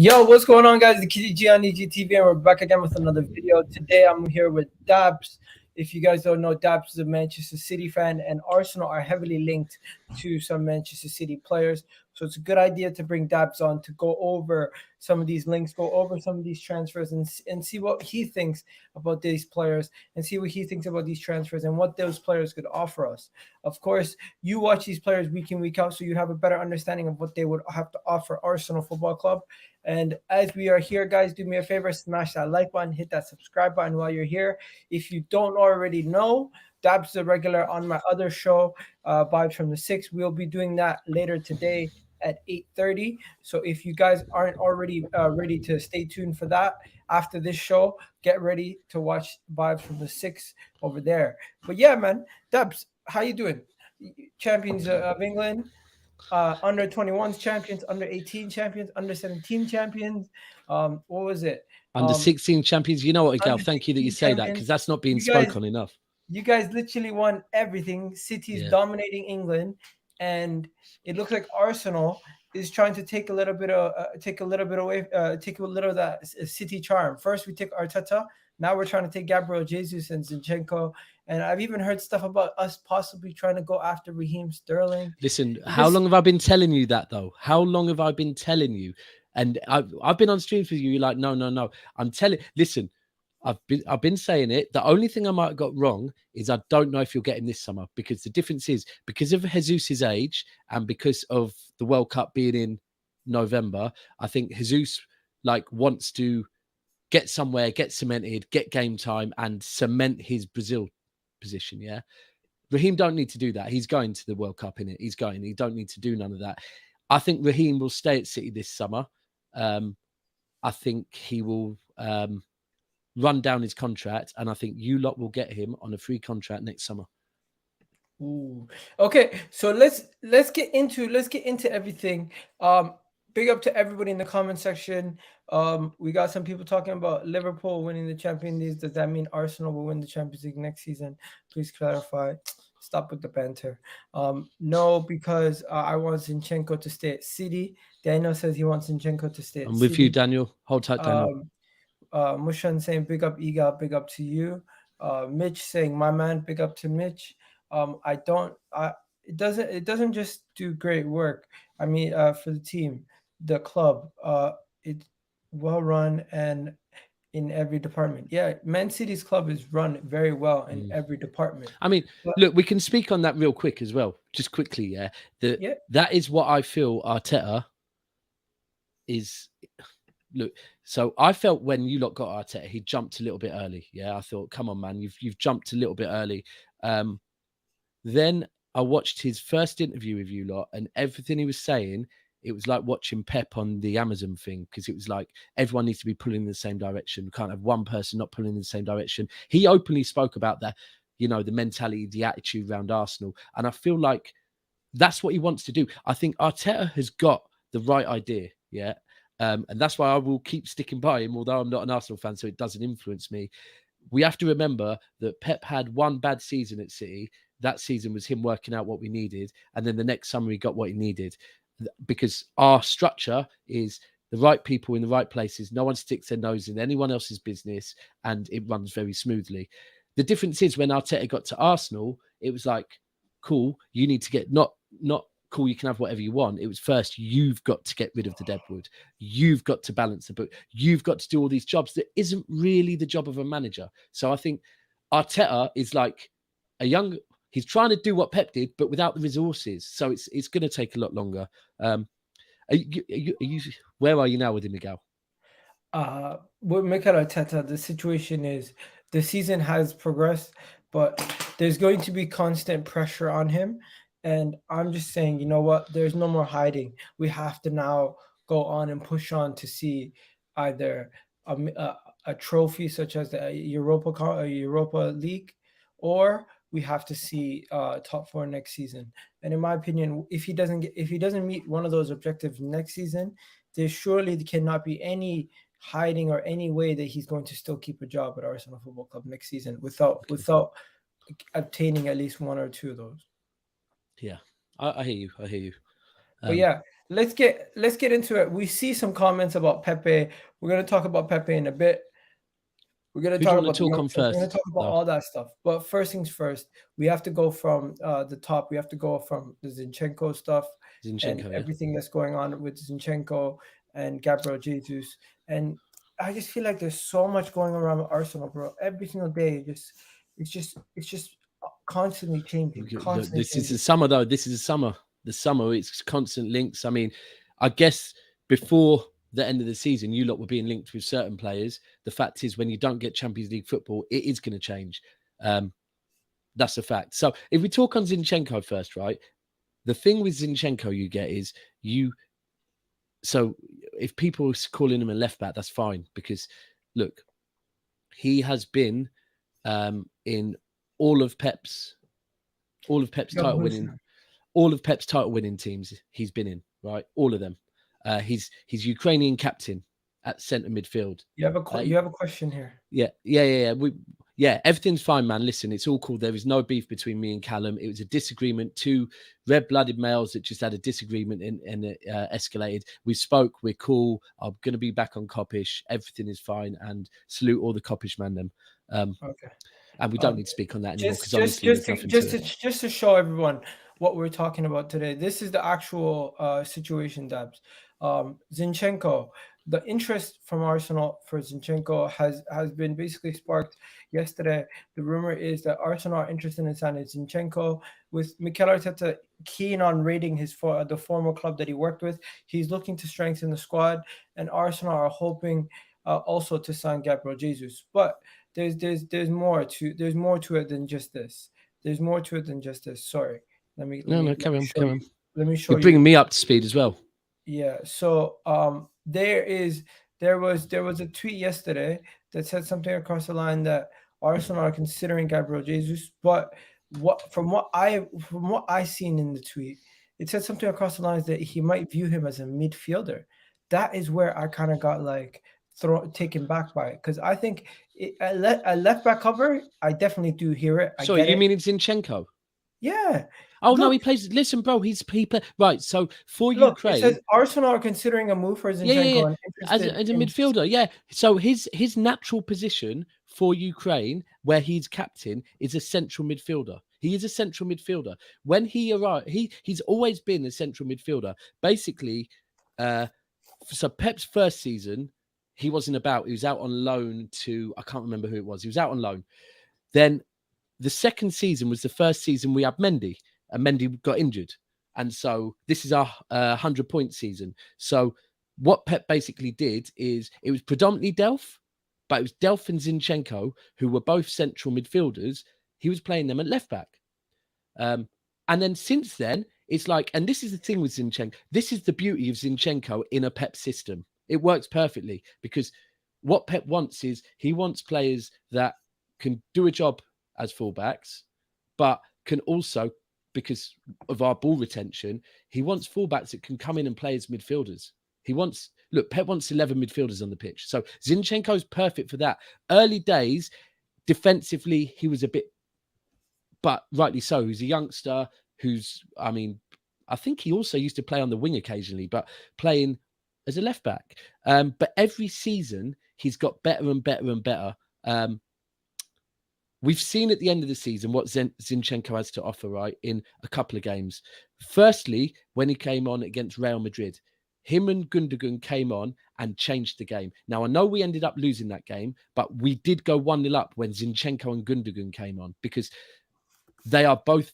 Yo, what's going on, guys? The Kitty G on EGTV, and we're back again with another video. Today, I'm here with DAPS. If you guys don't know, DAPS is a Manchester City fan, and Arsenal are heavily linked to some Manchester City players. So it's a good idea to bring DAPS on to go over some of these links, go over some of these transfers, and see what he thinks about these players, and see what he thinks about these transfers and what those players could offer us. Of course, you watch these players week in, week out, so you have a better understanding of what they would have to offer Arsenal Football Club. And as we are here, guys, do me a favor, smash that like button, hit that subscribe button while you're here. If you don't already know, Dabs is a regular on my other show, Vibes from the Six. We'll be doing that later today at 8:30. So if you guys aren't already ready to stay tuned for that, after this show, get ready to watch Vibes from the Six over there. But yeah, man, Dabs, how you doing? Champions of England. Under 21s champions, under 18 champions, under 17 champions. What was it? Under 16 champions. You know what, Gal? Thank you that you say champions. that, because that's not being spoken on enough. You guys literally won everything. City's dominating England, and it looks like Arsenal is trying to take a little bit of that City charm. First, we took Arteta. Now we're trying to take Gabriel Jesus and Zinchenko. And I've even heard stuff about us possibly trying to go after Raheem Sterling. Listen, how long have I been telling you that, though? How long have I been telling you? And I've been on streams with you. You're like, no. I'm telling. Listen, I've been saying it. The only thing I might have got wrong is I don't know if you'll get him this summer, because the difference is because of Jesus' age and because of the World Cup being in November. I think Jesus wants to get somewhere, get cemented, get game time, and cement his Brazil position. Yeah, Raheem don't need to do that. He's going to the World Cup, in it. He don't need to do none of that. I think Raheem will stay at City this summer. I think he will run down his contract, and I think you lot will get him on a free contract next summer. Ooh. Okay, so let's get into everything. Big up to everybody in the comment section. We got some people talking about Liverpool winning the Champions League. Does that mean Arsenal will win the Champions League next season? Please clarify. Stop with the banter. No, because I want Zinchenko to stay at City. Daniel says he wants Zinchenko to stay at City. I'm with you, Daniel. Hold tight, Daniel. Mushan saying big up Egal, big up to you. Mitch saying my man, big up to Mitch. It doesn't just do great work. I mean, for the team, the club, it's well run and in every department. Yeah, Man City's club is run very well in every department. I mean, look, we can speak on that real quick as well, just quickly. Yeah, that is what I feel Arteta is. Look, so I felt when you lot got Arteta, he jumped a little bit early. Yeah, I thought, come on, man, you've jumped a little bit early. Then I watched his first interview with you lot, and everything he was saying, it was like watching Pep on the Amazon thing, because it was like everyone needs to be pulling in the same direction. We can't have one person not pulling in the same direction. He openly spoke about that, the mentality, the attitude around Arsenal. And I feel like that's what he wants to do. I think Arteta has got the right idea, yeah? And that's why I will keep sticking by him, although I'm not an Arsenal fan, so it doesn't influence me. We have to remember that Pep had one bad season at City. That season was him working out what we needed. And then the next summer, he got what he needed. Because our structure is the right people in the right places. No one sticks their nose in anyone else's business, and it runs very smoothly. The difference is when Arteta got to Arsenal, it was like, cool, you need to get not cool, you can have whatever you want. It was first, you've got to get rid of the deadwood. You've got to balance the book. You've got to do all these jobs that isn't really the job of a manager. So I think Arteta is like he's trying to do what Pep did, but without the resources. So it's going to take a lot longer. Where are you now with him, Miguel? With Mikel Arteta, the situation is the season has progressed, but there's going to be constant pressure on him. And I'm just saying, you know what? There's no more hiding. We have to now go on and push on to see either a trophy such as the Europa League, or we have to see top four next season. And in my opinion, if he doesn't meet one of those objectives next season, there surely cannot be any hiding or any way that he's going to still keep a job at Arsenal Football Club next season without obtaining at least one or two of those. Yeah, I hear you. But yeah, let's get into it. We see some comments about Pepe. We're gonna talk about Pepe in a bit. We're gonna Who do you talk want about to the talk on youngsters. We're gonna first? talk about all that stuff. But first things first, we have to go from the top. We have to go from the Zinchenko stuff and Zinchenko, yeah. everything that's going on with Zinchenko and Gabriel Jesus. And I just feel like there's so much going around with Arsenal, bro. Every single day, it's just constantly changing. Look, Constantly this is changing. the summer, though. This is the summer. The summer, it's constant links. I mean, I guess before the end of the season, you lot were being linked with certain players. The fact is, when you don't get Champions League football, it is going to change. That's a fact. So if we talk on Zinchenko first, right? The thing with Zinchenko you get is so if people are calling him a left back, that's fine, because look, he has been in all of Pep's title winning teams he's been in, right? All of them. He's Ukrainian captain at centre midfield. You have a question here. Yeah. Everything's fine, man. Listen, it's all cool. There is no beef between me and Callum. It was a disagreement. Two red-blooded males that just had a disagreement and it escalated. We spoke. We're cool. I'm going to be back on Coppish. Everything is fine. And salute all the Coppish man them. Okay. And we don't need to speak on that anymore, because honestly, there's nothing to it. Just to show everyone what we're talking about today. This is the actual situation, Dabs. Zinchenko, the interest from Arsenal for Zinchenko has been basically sparked yesterday. The rumor is that Arsenal are interested in signing Zinchenko, with Mikel Arteta keen on raiding the former club that he worked with. He's looking to strengthen the squad, and Arsenal are hoping also to sign Gabriel Jesus. But there's more to it than just this. There's more to it than just this. Sorry. Let me Carry on. Let me show you. You're bringing me up to speed as well. Yeah. So there was a tweet yesterday that said something across the line that Arsenal are considering Gabriel Jesus, but from what I seen in the tweet, it said something across the lines that he might view him as a midfielder. That is where I kind of got like taken back by it, because I think a left back cover, I definitely do hear it. Sorry, you mean it's Zinchenko? Yeah. Oh, no, he plays. Listen, bro, right. So for Ukraine, it says Arsenal are considering a move for Zinchenko. Yeah. As a midfielder, yeah. So his natural position for Ukraine, where he's captain, is a central midfielder. He is a central midfielder. When he arrived, he's always been a central midfielder. Basically, so Pep's first season, he wasn't about. He was out on loan to, I can't remember who it was. He was out on loan. Then the second season was the first season we had Mendy, and Mendy got injured. And so this is our 100-point season. So what Pep basically did is, it was predominantly Delph, but it was Delph and Zinchenko, who were both central midfielders. He was playing them at left back. And then since then, it's like, and this is the thing with Zinchenko. This is the beauty of Zinchenko in a Pep system. It works perfectly, because what Pep wants is, he wants players that can do a job as fullbacks, but can also, because of our ball retention, he wants fullbacks that can come in and play as midfielders. Pep wants 11 midfielders on the pitch. So Zinchenko is perfect for that. Early days, defensively, he was a bit, but rightly so. He's a youngster I think he also used to play on the wing occasionally, but playing as a left back. But every season, he's got better and better and better. We've seen at the end of the season what Zinchenko has to offer, right, in a couple of games. Firstly, when he came on against Real Madrid, him and Gundogan came on and changed the game. Now, I know we ended up losing that game, but we did go 1-0 up when Zinchenko and Gundogan came on, because they are both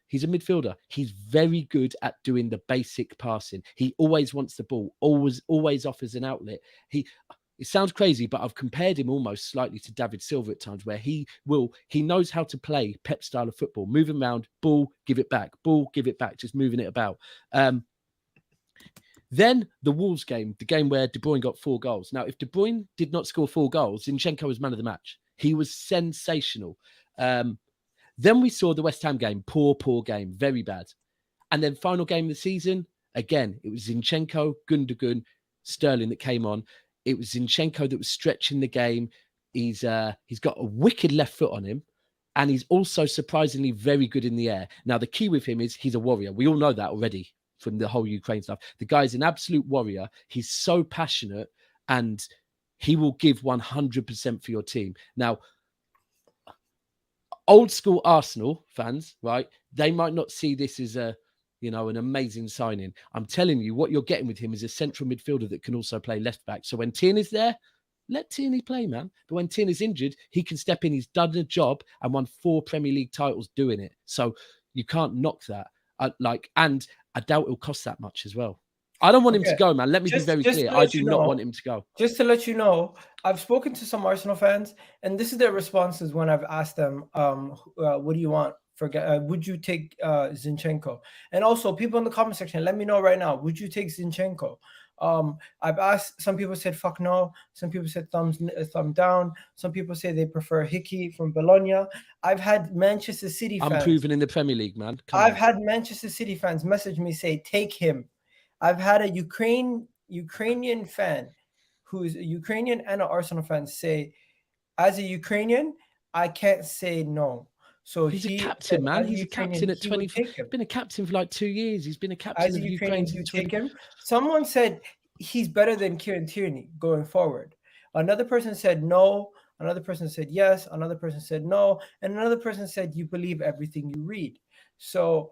he's a midfielder. He's very good at doing the basic passing. He always wants the ball, always offers an outlet. It sounds crazy, but I've compared him almost slightly to David Silva at times, where he knows how to play Pep style of football, move around, ball, give it back, just moving it about. Then the Wolves game, the game where De Bruyne got 4 goals. Now, if De Bruyne did not score 4 goals, Zinchenko was man of the match. He was sensational. Then we saw the West Ham game, poor game, very bad. And then final game of the season, again, it was Zinchenko, Gundogan, Sterling that came on. It was Zinchenko that was stretching the game. He's got a wicked left foot on him, and he's also surprisingly very good in the air. Now, the key with him is he's a warrior. We all know that already. from the whole Ukraine stuff. The guy's an absolute warrior. He's so passionate, and he will give 100% for your team. Now, old school Arsenal fans, right? They might not see this as an amazing signing. I'm telling you, what you're getting with him is a central midfielder that can also play left back. So when Tierney's there, let Tierney play, man. But when Tierney's injured, he can step in. He's done a job and won 4 Premier League titles doing it. So you can't knock that. And I doubt it'll cost that much as well. I don't want him to go, man. Let me be very clear. I do not want him to go. Just to let you know, I've spoken to some Arsenal fans, and this is their responses when I've asked them, what do you want? Would you take Zinchenko? And also, people in the comment section, let me know right now, would you take Zinchenko? I've asked, some people said fuck no, some people said thumb down, some people say they prefer Hickey from Bologna. I've had Manchester City fans. Unproven in the Premier League, man. I've had Manchester City fans message me, say, take him. I've had a Ukrainian fan who's a Ukrainian and an Arsenal fan say, as a Ukrainian, I can't say no. So he's a captain, man. He's a captain at 20. He's been a captain for like 2 years. He's been a captain of Ukraine. Take him. Someone said he's better than Kieran Tierney going forward. Another person said no. Another person said yes. Another person said no. And another person said you believe everything you read. So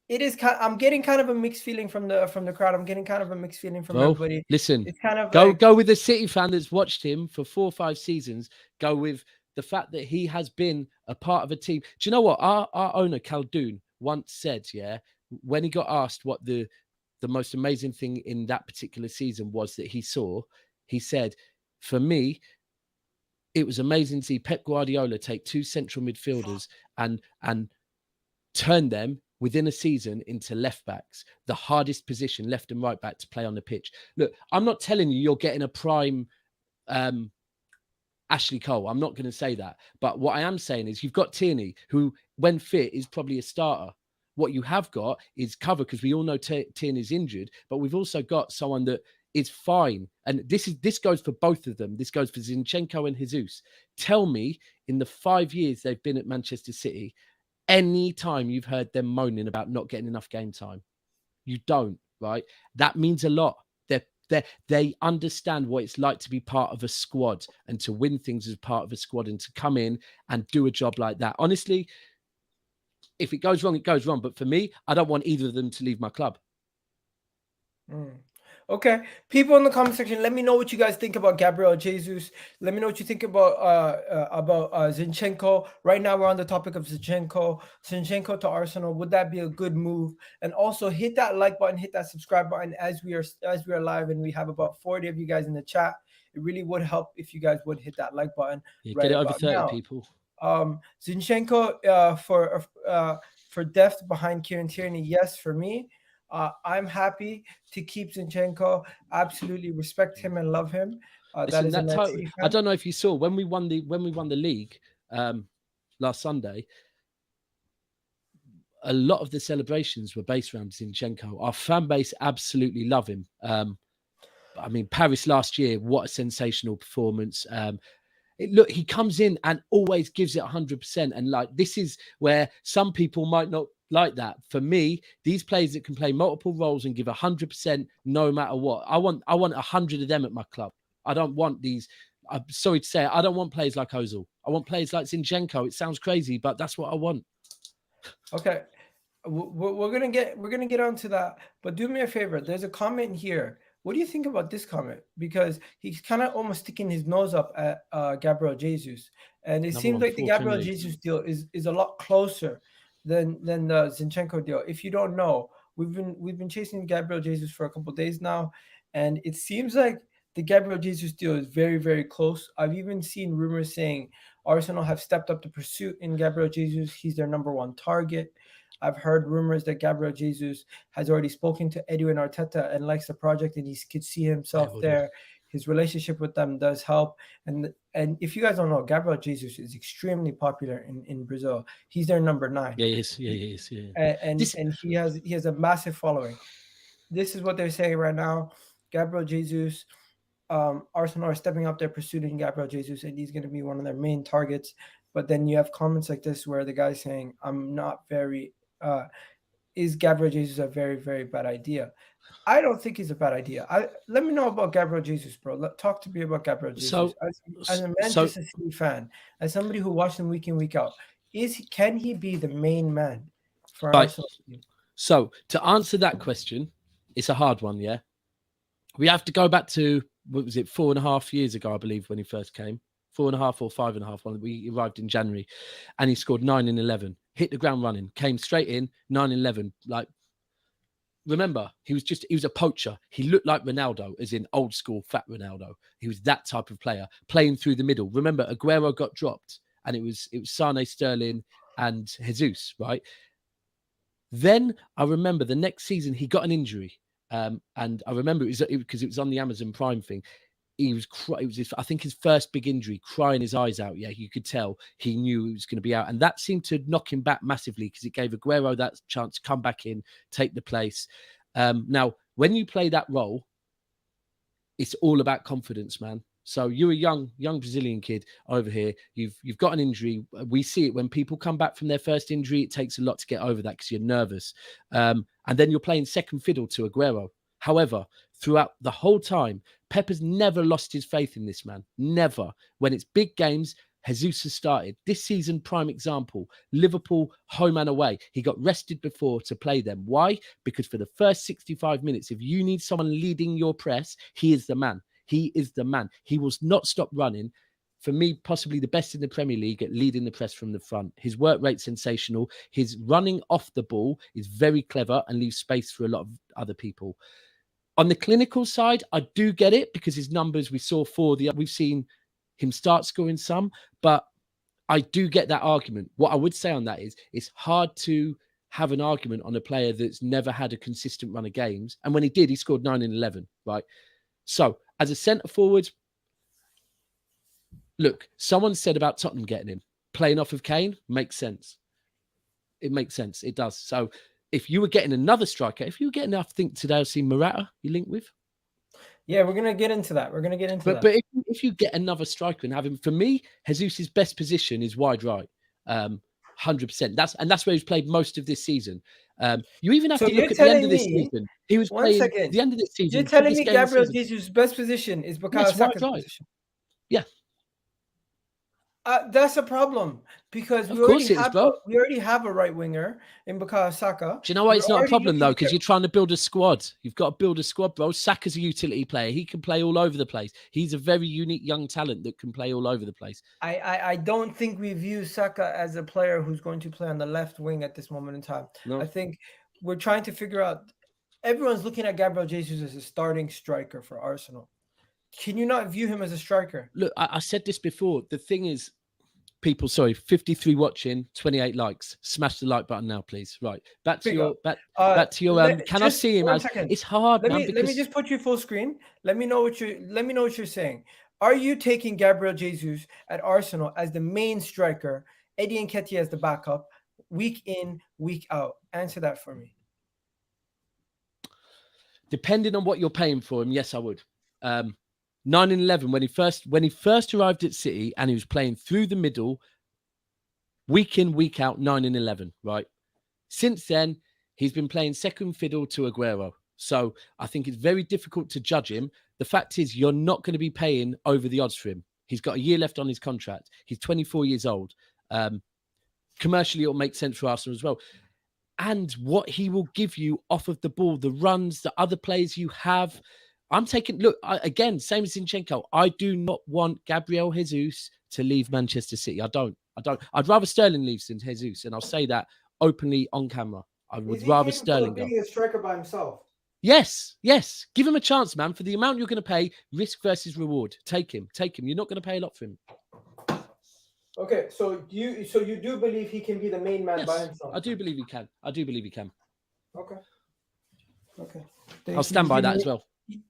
it is I'm getting kind of a mixed feeling from the crowd. I'm getting kind of a mixed feeling from everybody. Listen, it's kind of go with the City fan that's watched him for 4 or 5 seasons. Go with the fact that he has been a part of a team. Do you know what our owner Khaldoon once said? Yeah, when he got asked what the most amazing thing in that particular season was that he saw, he said, for me, it was amazing to see Pep Guardiola take 2 central midfielders and turn them within a season into left backs, the hardest position, left and right back, to play on the pitch. Look, I'm not telling you you're getting a prime Ashley Cole. I'm not going to say that. But what I am saying is you've got Tierney, who, when fit, is probably a starter. What you have got is cover, because we all know Tierney's injured, but we've also got someone that is fine. And this goes for both of them. This goes for Zinchenko and Jesus. Tell me, in the 5 years they've been at Manchester City, any time you've heard them moaning about not getting enough game time. You don't, right? That means a lot. They understand what it's like to be part of a squad and to win things as part of a squad and to come in and do a job like that. Honestly, if it goes wrong, it goes wrong. But for me, I don't want either of them to leave my club. Okay, people in the comment section, let me know what you guys think about Gabriel Jesus. Let me know what you think about Zinchenko. Right now, we're on the topic of Zinchenko to Arsenal. Would that be a good move? And also, hit that like button, hit that subscribe button as we are live, and we have about 40 of you guys in the chat. It really would help if you guys would hit that like button. Yeah, right, get it over 30 now. People. Zinchenko for depth behind Kieran Tierney. Yes, for me. I'm happy to keep Zinchenko. Absolutely respect him and love him. Listen, I don't know if you saw when we won the league last Sunday. A lot of the celebrations were based around Zinchenko. Our fan base absolutely love him. I mean, Paris last year, what a sensational performance. Look, he comes in and always gives it 100%. And like, this is where some people might not like that. For me, these players that can play multiple roles and give 100% no matter what. I want 100 of them at my club. I don't want these. I'm sorry to say, I don't want players like Ozil. I want players like Zinchenko. It sounds crazy, but that's what I want. Okay, we're gonna get onto that. But do me a favor. There's a comment here. What do you think about this comment? Because he's kind of almost sticking his nose up at Gabriel Jesus, and it seems like the Gabriel Jesus deal is a lot closer than the Zinchenko deal. If you don't know, we've been chasing Gabriel Jesus for a couple of days now, and it seems like the Gabriel Jesus deal is very, very close. I've even seen rumors saying Arsenal have stepped up the pursuit in Gabriel Jesus. He's their number 1 target. I've heard rumors that Gabriel Jesus has already spoken to Edwin Arteta and likes the project, and he could see himself there. His relationship with them does help. And if you guys don't know, Gabriel Jesus is extremely popular in Brazil. He's their number 9. Yeah, he is. Yeah. And he has a massive following. This is what they're saying right now. Gabriel Jesus, Arsenal are stepping up their pursuit in Gabriel Jesus, and he's going to be one of their main targets. But then you have comments like this where the guy's saying, I'm not very is Gabriel Jesus a very, very bad idea? I don't think it's a bad idea. Let me know about Gabriel Jesus, bro. Talk to me about Gabriel Jesus. As a Manchester City fan, as somebody who watched him week in, week out, can he be the main man for Arsenal? So to answer that question, it's a hard one, yeah? We have to go back to, what was it, 4.5 years ago, I believe, when he first came. 4.5 or 5.5 when we arrived in January, and he scored 9 in 11, hit the ground running, came straight in, 9 in 11. Like, remember, he was a poacher. He looked like Ronaldo, as in old school fat Ronaldo. He was that type of player, playing through the middle. Remember, Aguero got dropped, and it was Sane, Sterling, and Jesus, right? Then I remember the next season he got an injury, and I remember because it was on the Amazon Prime thing. It was I think his first big injury, crying his eyes out. Yeah, you could tell he knew he was going to be out. And that seemed to knock him back massively because it gave Aguero that chance to come back in, take the place. Now, when you play that role, it's all about confidence, man. So you're a young Brazilian kid over here. You've got an injury. We see it when people come back from their first injury. It takes a lot to get over that because you're nervous. And then you're playing second fiddle to Aguero. However, throughout the whole time, Pep has never lost his faith in this man. Never. When it's big games, Jesus has started. This season, prime example, Liverpool, home and away. He got rested before to play them. Why? Because for the first 65 minutes, if you need someone leading your press, he is the man. He is the man. He will not stop running. For me, possibly the best in the Premier League at leading the press from the front. His work rate's sensational. His running off the ball is very clever and leaves space for a lot of other people. On the clinical side, I do get it because his numbers we've seen him start scoring some, but I do get that argument. What I would say on that is it's hard to have an argument on a player that's never had a consistent run of games. And when he did, he scored 9 in 11, right? So as a centre forward, look, someone said about Tottenham getting him. Playing off of Kane makes sense. It makes sense. It does. So if you were getting another striker, if you were getting, I think today I've seen Morata you linked with. Yeah, we're going to get into that. But if you get another striker and have him, for me, Jesus' best position is wide right. 100%. That's where he's played most of this season. You even have to look at the end of this season. He was playing the end of this season. You're telling me Gabriel Jesus' best position is Bukayo Saka's position? Yeah. That's a problem because we already have a right winger in Bukayo Saka. Do you know why it's not a problem though? Because you're trying to build a squad. You've got to build a squad, bro. Saka's a utility player. He can play all over the place. He's a very unique young talent that can play all over the place. I don't think we view Saka as a player who's going to play on the left wing at this moment in time. No. I think we're trying to figure out. Everyone's looking at Gabriel Jesus as a starting striker for Arsenal. Can you not view him as a striker? Look, I said this before. The thing is, 53 watching, 28 likes. Smash the like button now, please. Right. Back to your can I see him as second. It's hard, let me just put you full screen. Let me know what you're saying. Are you taking Gabriel Jesus at Arsenal as the main striker, Eddie Nketiah as the backup, week in, week out? Answer that for me. Depending on what you're paying for him, yes, I would. 9 in 11 when he first arrived at City and he was playing through the middle, week in, week out, 9 in 11, right? Since then, he's been playing second fiddle to Aguero. So I think it's very difficult to judge him. The fact is, you're not going to be paying over the odds for him. He's got a year left on his contract. He's 24 years old. Commercially, it'll make sense for Arsenal as well. And what he will give you off of the ball, the runs, the other players you have. I'm taking, again, same as Zinchenko. I do not want Gabriel Jesus to leave Manchester City. I don't. I'd rather Sterling leave than Jesus. And I'll say that openly on camera. I would rather Sterling go. Being a striker by himself. Yes. Give him a chance, man. For the amount you're going to pay, risk versus reward. Take him. You're not going to pay a lot for him. Okay, so you do believe he can be the main man by himself? I do believe he can. Okay. I'll stand by that as well.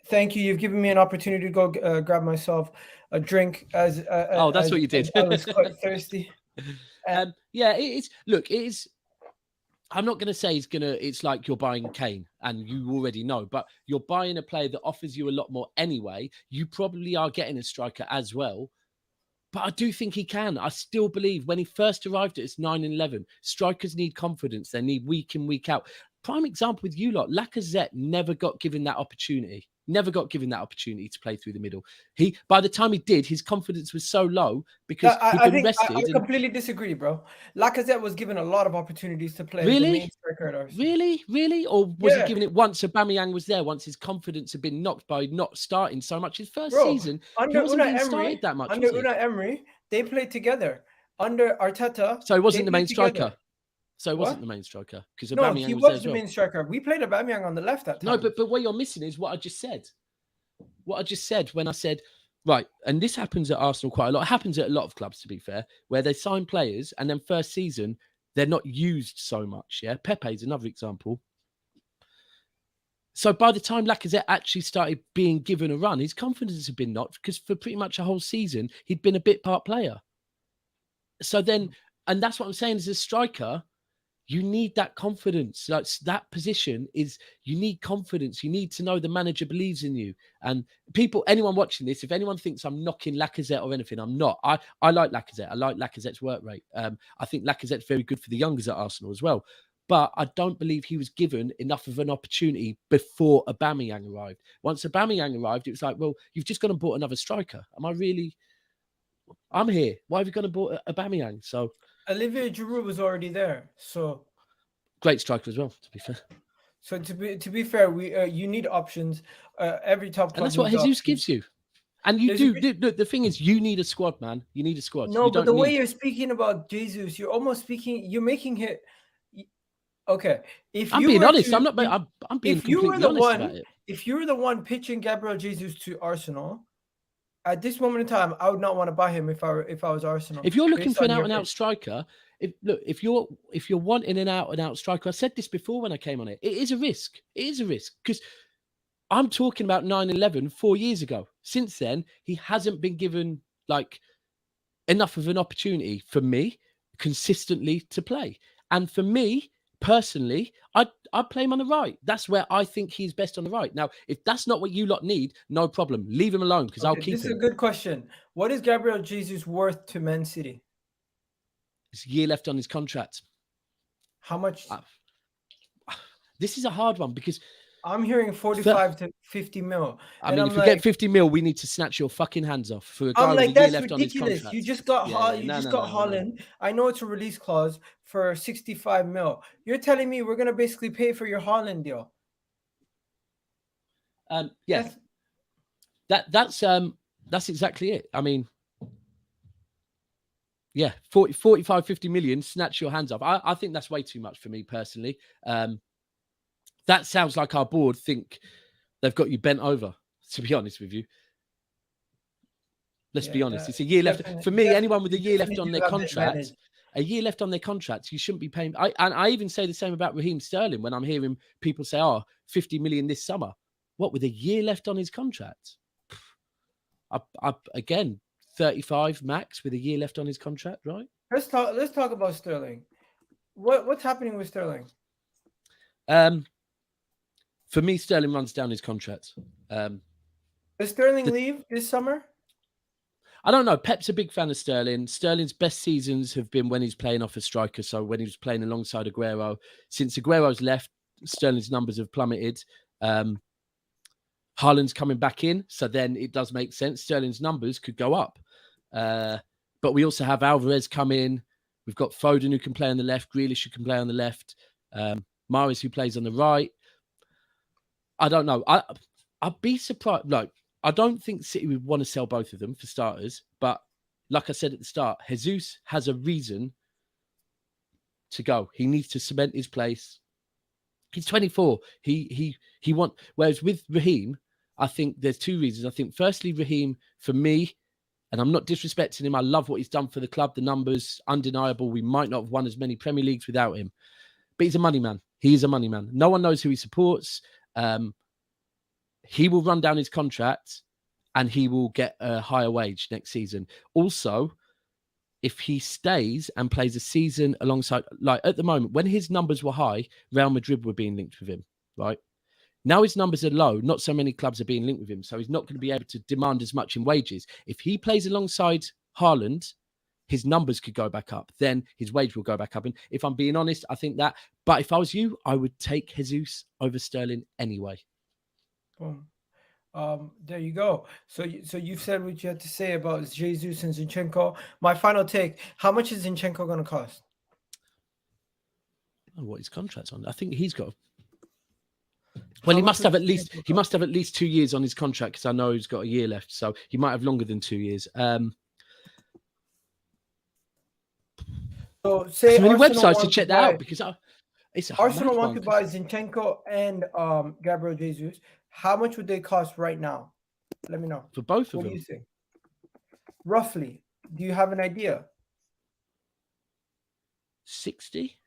Thank you. You've given me an opportunity to go grab myself a drink. That's what you did. I was quite thirsty. It is. Look, it is. I'm not going to say it's like you're buying Kane and you already know, but you're buying a player that offers you a lot more anyway. You probably are getting a striker as well. But I do think he can. I still believe when he first arrived at 9 and 11, strikers need confidence. They need week in, week out. prime example with you lot. Lacazette never got given that opportunity. Never got given that opportunity to play through the middle. By the time he did, his confidence was so low because he'd been rested. I completely disagree, bro. Lacazette was given a lot of opportunities to play really? the main striker at Arsenal. Really? Or was he given it once Aubameyang was there, once his confidence had been knocked by not starting so much his first season? He wasn't being started that much, Under Unai Emery, they played together. Under Arteta, so he wasn't the main striker. So he wasn't the main striker because Aubameyang he was was there as the well. main striker. We played Aubameyang on the left that time. No, but what you're missing is what I just said. What I just said when I said, right, and this happens at Arsenal quite a lot. It happens at a lot of clubs, to be fair, where they sign players and then first season, they're not used so much. Yeah, Pepe is another example. So by the time Lacazette actually started being given a run, his confidence had been knocked because for pretty much a whole season, he'd been a bit part player. So then, and that's what I'm saying, as a striker, you need that confidence. Like that position is, you need confidence. You need to know the manager believes in you. And anyone watching this, if anyone thinks I'm knocking Lacazette or anything, I'm not. I like Lacazette. I like Lacazette's work rate. I think Lacazette's very good for the youngers at Arsenal as well. But I don't believe he was given enough of an opportunity before Aubameyang arrived. Once Aubameyang arrived, it was like, well, you've just gone and bought another striker. I'm here. Why have you gone and bought Aubameyang? So Olivier Giroud was already there. So great striker as well, to be fair. So to be fair, you need options. Every top club, and that's what Jesus gives you. And you Look, the thing is, you need a squad, man. You need a squad. No, but the way you're speaking about Jesus, you're making it. Okay, I'm being honest. I'm being completely honest about it. If you were the one pitching Gabriel Jesus to Arsenal, at this moment in time, I would not want to buy him if I was Arsenal. If you're looking for an out-and-out striker, if you're wanting an out-and-out striker, I said this before when I came on it. It is a risk. It is a risk because I'm talking about 9/11 4 years ago. Since then, he hasn't been given like enough of an opportunity for me consistently to play. And for me personally, I'd play him on the right. That's where I think he's best on the right. Now, if that's not what you lot need, no problem. Leave him alone because I'll keep him. This is a good question. What is Gabriel Jesus worth to Man City? It's a year left on his contract. How much? This is a hard one because I'm hearing 45 to 50 mil. I mean, if you get 50 mil, we need to snatch your fucking hands off for a guy with a year left on his contract. You just got Haaland. I know it's a release clause for 65 mil. You're telling me we're gonna basically pay for your Haaland deal? Yeah. That's exactly it. I mean, yeah, 45, 50 million, snatch your hands off. I think that's way too much for me personally. That sounds like our board think they've got you bent over, to be honest with you. Let's be honest. It's a year left. For me, anyone with a year left on their contract, you shouldn't be paying. I even say the same about Raheem Sterling when I'm hearing people say, 50 million this summer. What, with a year left on his contract? Again, 35 max with a year left on his contract, right? Let's talk about Sterling. What's happening with Sterling? For me, Sterling runs down his contract. Does Sterling leave this summer? I don't know. Pep's a big fan of Sterling. Sterling's best seasons have been when he's playing off a striker. So when he was playing alongside Aguero. Since Aguero's left, Sterling's numbers have plummeted. Haaland's coming back in. So then it does make sense. Sterling's numbers could go up. But we also have Alvarez come in. We've got Foden who can play on the left. Grealish who can play on the left. Mahrez who plays on the right. I don't know. I'd be surprised. Like, I don't think City would want to sell both of them for starters. But like I said at the start, Jesus has a reason to go. He needs to cement his place. He's 24. He wants. Whereas with Raheem, I think there's two reasons. I think firstly, Raheem, for me, and I'm not disrespecting him. I love what he's done for the club. The numbers, undeniable. We might not have won as many Premier Leagues without him. But he's a money man. He is a money man. No one knows who he supports. He will run down his contract and he will get a higher wage next season. Also, if he stays and plays a season alongside, like at the moment, when his numbers were high, Real Madrid were being linked with him, right? Now his numbers are low. Not so many clubs are being linked with him. So he's not going to be able to demand as much in wages. If he plays alongside Haaland, his numbers could go back up. Then his wage will go back up. And if I'm being honest, I think that. But if I was you, I would take Jesus over Sterling anyway. Boom. There you go. So you've said what you had to say about Jesus and Zinchenko. My final take: how much is Zinchenko going to cost? What his contract's on? I think he's got. Well, he must have at least 2 years on his contract, because I know he's got a year left, so he might have longer than 2 years. So say many websites to check that out, because Arsenal want to buy Zinchenko and Gabriel Jesus. How much would they cost right now? Let me know. For both of them. What do you think? Roughly, do you have an idea? 60?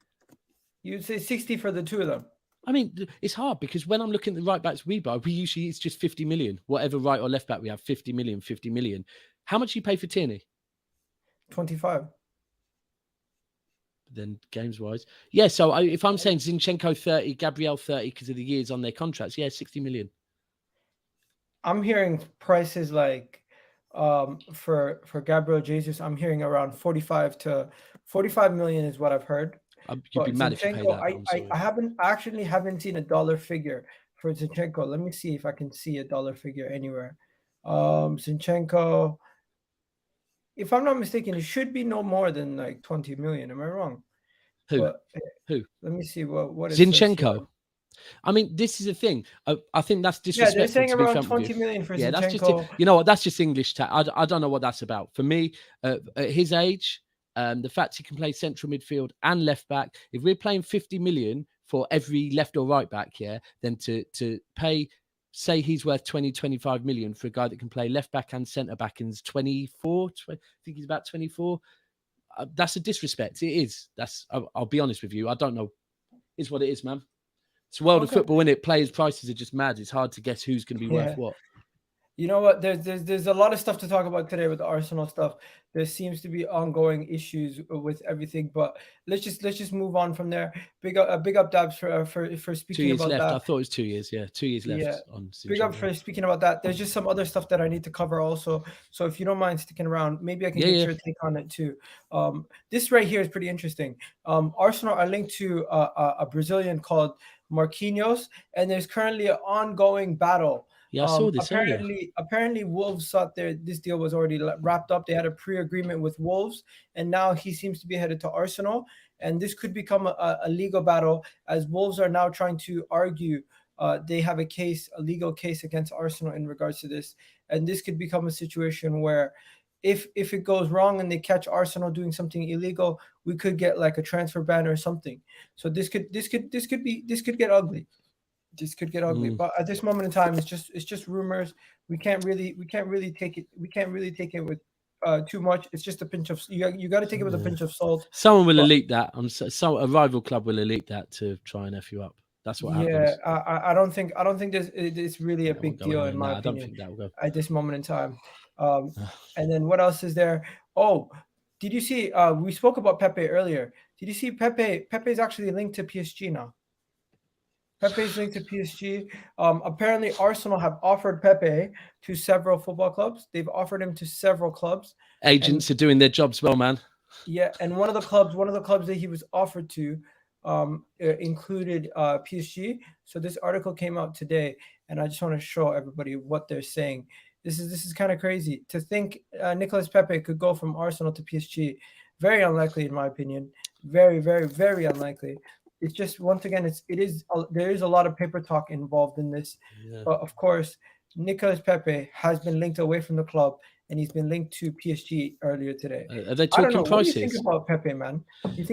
You'd say 60 for the two of them. I mean, it's hard, because when I'm looking at the right backs we buy, it's just 50 million. Whatever right or left back we have, 50 million. How much do you pay for Tierney? 25. Then games-wise. Yeah, so if I'm saying Zinchenko 30, Gabriel 30 because of the years on their contracts, 60 million. I'm hearing prices like for Gabriel Jesus, I'm hearing around 45 million is what I've heard. You'd be mad if you pay that. I haven't seen a dollar figure for Zinchenko. Let me see if I can see a dollar figure anywhere. Zinchenko, if I'm not mistaken, it should be no more than like 20 million. Am I wrong? Who? Let me see what is Zinchenko. I mean, this is the thing. I think that's disrespectful. Yeah, they're saying around 20 million for Zinchenko. That's just, you know what? That's just English. I don't know what that's about. For me, at his age, the fact he can play central midfield and left back. If we're playing 50 million for every left or right back, then to pay, say he's worth 20-25 million for a guy that can play left back and centre back and is 24. I think he's about 24. That's a disrespect. It is. I'll be honest with you. I don't know. It's what it is, man. It's a world of football, innit? Players' prices are just mad. It's hard to guess who's going to be worth what. You know what? There's a lot of stuff to talk about today with the Arsenal stuff. There seems to be ongoing issues with everything, but let's just move on from there. Big up Dabs for speaking 2 years about left. that. I thought it was 2 years. Yeah, 2 years left. Yeah. On Big up for speaking about that. There's just some other stuff that I need to cover also. So if you don't mind sticking around, maybe I can get your take on it too. This right here is pretty interesting. Arsenal are linked to a Brazilian called Marquinhos, and there's currently an ongoing battle. Yeah, I saw this apparently Wolves thought this deal was already wrapped up. They had a pre-agreement with Wolves, and now he seems to be headed to Arsenal. And this could become a legal battle, as Wolves are now trying to argue they have a legal case against Arsenal in regards to this. And this could become a situation where if it goes wrong and they catch Arsenal doing something illegal, we could get like a transfer ban or something. So this could get ugly. This could get ugly, but at this moment in time, it's just rumors. We can't really take it with too much. It's just a pinch of you got to take it with a pinch of salt. Someone will elite that. A rival club will elite that to try and F you up. That's what happens. Yeah, I don't think it's really a big deal in my opinion. I don't think that will go at this moment in time. And then what else is there? Oh, did you see? We spoke about Pepe earlier. Did you see Pepe? Pepe is actually linked to PSG now. Pepe's linked to PSG. Apparently, Arsenal have offered Pepe to several football clubs. They've offered him to several clubs. Agents are doing their jobs well, man. Yeah, and one of the clubs that he was offered to included PSG. So this article came out today, and I just want to show everybody what they're saying. This is kind of crazy to think Nicolas Pepe could go from Arsenal to PSG. Very unlikely, in my opinion. Very, very, very unlikely. It's just, once again, there is a lot of paper talk involved in this. Yeah. But of course, Nicolas Pepe has been linked away from the club, and he's been linked to PSG earlier today. Are they talking prices? What do you think about Pepe, man? Do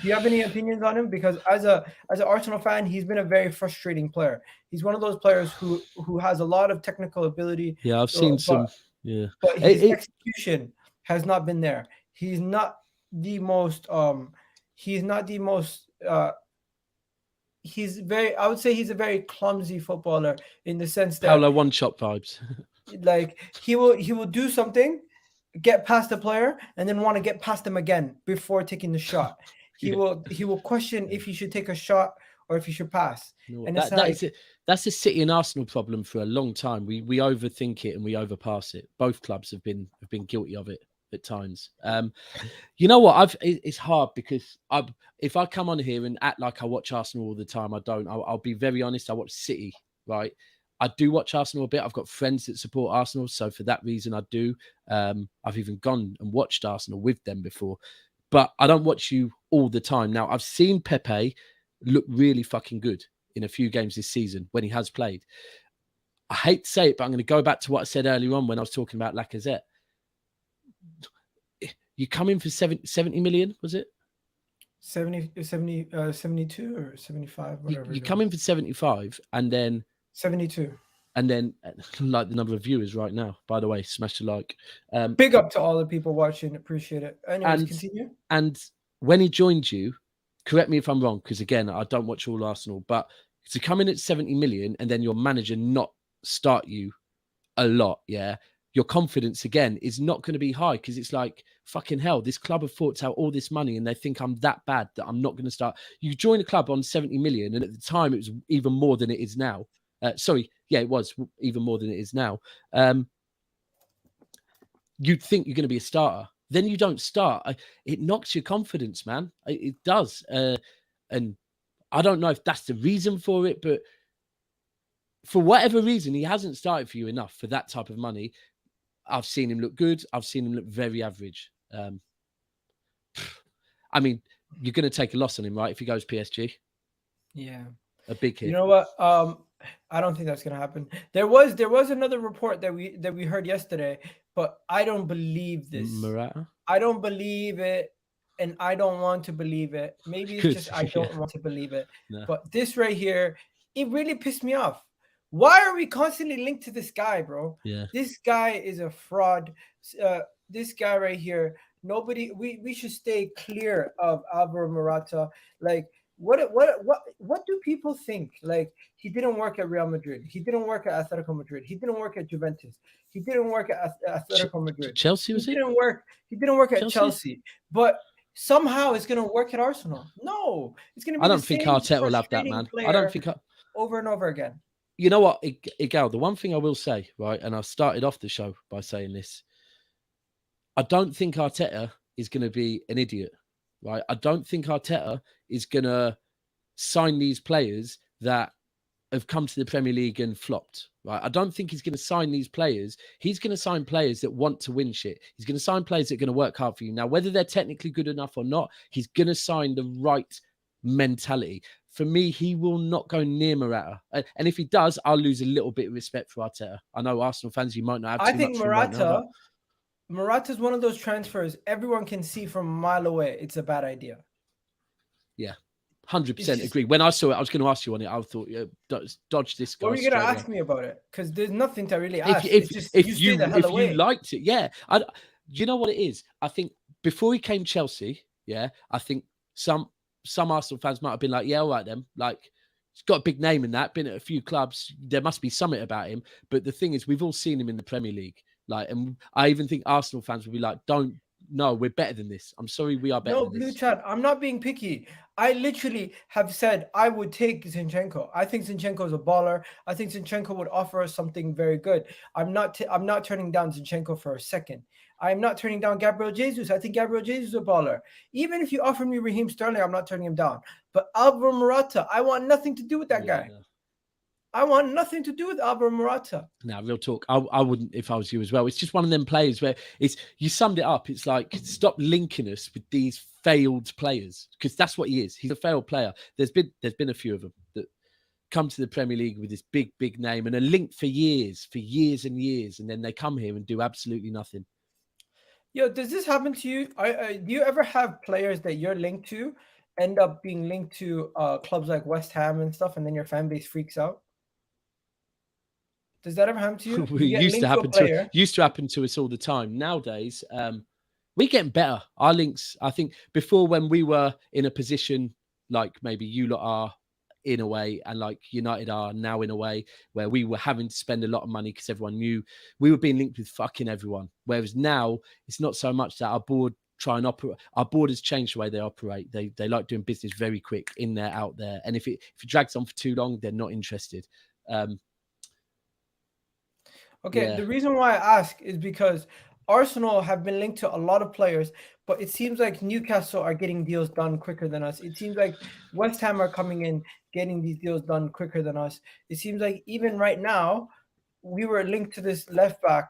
you have any opinions on him? Because as an Arsenal fan, he's been a very frustrating player. He's one of those players who has a lot of technical ability. Yeah, I've seen some. Yeah, but his execution has not been there. He's not the most. I would say he's a very clumsy footballer in the sense that Paulo one-shot vibes. Like he will do something, get past the player, and then want to get past him again before taking the shot. He will question if he should take a shot or if he should pass. And that's a City and Arsenal problem for a long time. We overthink it and we overpass it. Both clubs have been guilty of it. at times. You know what? It's hard because if I come on here and act like I watch Arsenal all the time, I don't. I'll be very honest. I watch City, right? I do watch Arsenal a bit. I've got friends that support Arsenal, so for that reason, I do. I've even gone and watched Arsenal with them before, but I don't watch you all the time. Now, I've seen Pepe look really fucking good in a few games this season when he has played. I hate to say it, but I'm going to go back to what I said earlier on when I was talking about Lacazette. You come in for 70 million, was it? 72 or 75, whatever. You come in for 75 and then 72. And then, like the number of viewers right now, by the way, smash the like. Big up to all the people watching. Appreciate it. Anyways, continue. And when he joined you, correct me if I'm wrong, because again, I don't watch all Arsenal, but to come in at 70 million and then your manager not start you a lot, yeah, your confidence again is not going to be high because it's like, fucking hell, this club have forked out all this money and they think I'm that bad that I'm not going to start. You join a club on 70 million and at the time it was even more than it is now. It was even more than it is now. You'd think you're going to be a starter. Then you don't start. It knocks your confidence, man. It does. And I don't know if that's the reason for it, but for whatever reason, he hasn't started for you enough for that type of money. I've seen him look good. I've seen him look very average. I mean, you're going to take a loss on him, right? If he goes PSG. Yeah. A big hit. You know what? I don't think that's going to happen. There was another report that we heard yesterday, but I don't believe this. Morata? I don't believe it, and I don't want to believe it. Maybe it's just I don't want to believe it. No. But this right here, it really pissed me off. Why are we constantly linked to this guy, bro? Yeah. This guy is a fraud. This guy right here, we should stay clear of Alvaro Morata. Like, what do people think? Like, he didn't work at Real Madrid. He didn't work at Atletico Madrid. He didn't work at Juventus. He didn't work at Atletico Madrid. Chelsea, was he? Didn't work. He didn't work at Chelsea. But somehow it's going to work at Arsenal. No, it's going to be I don't think Arteta will have that, man. I don't think over and over again. You know what, Igal, the one thing I will say, right, and I started off the show by saying this, I don't think Arteta is going to be an idiot, right? I don't think Arteta is going to sign these players that have come to the Premier League and flopped, right? I don't think he's going to sign these players. He's going to sign players that want to win shit. He's going to sign players that are going to work hard for you. Now, whether they're technically good enough or not, he's going to sign the right mentality. For me, he will not go near Morata. And if he does, I'll lose a little bit of respect for Arteta. I know Arsenal fans, you might not have too much. I think Morata's one of those transfers everyone can see from a mile away. It's a bad idea. Yeah, 100% agree. When I saw it, I was going to ask you on it. I thought, dodge this guy. What were you going to ask me about it? Because there's nothing to really ask. If you liked it, yeah. You know what it is? I think before he came Chelsea, yeah, I think some Arsenal fans might have been like, yeah, all right then. Like, he's got a big name in that, been at a few clubs. There must be something about him. But the thing is, we've all seen him in the Premier League. Like, and I even think Arsenal fans would be like, we're better than this. I'm sorry, we are better than this. No, Blue Chat, I'm not being picky. I literally have said I would take Zinchenko. I think Zinchenko is a baller. I think Zinchenko would offer us something very good. I'm not turning down Zinchenko for a second. I'm not turning down Gabriel Jesus. I think Gabriel Jesus is a baller. Even if you offer me Raheem Sterling, I'm not turning him down. But Alvaro Morata, I want nothing to do with that guy. No. I want nothing to do with Alvaro Morata. Now, real talk. I wouldn't if I was you as well. It's just one of them players where you summed it up. It's like, stop linking us with these failed players, because that's what he is. He's a failed player. There's been a few of them that come to the Premier League with this big name and are linked for years and years, and then they come here and do absolutely nothing. Yo, does this happen to you? Do you ever have players that you're linked to end up being linked to clubs like West Ham and stuff, and then your fan base freaks out? Does that ever happen to you? Used to happen to us all the time. Nowadays, we're getting better. Our links, I think, before when we were in a position like maybe you lot are in a way, and like United are now in a way, where we were having to spend a lot of money because everyone knew we were being linked with fucking everyone. Whereas now it's not so much that our board try and operate. Our board has changed the way they operate. They like doing business very quick, in there, out there. And if it drags on for too long, they're not interested. Okay, yeah. The reason why I ask is because Arsenal have been linked to a lot of players, but it seems like Newcastle are getting deals done quicker than us. It seems like West Ham are coming in, getting these deals done quicker than us. It seems like even right now, we were linked to this left back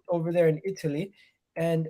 over there in Italy, and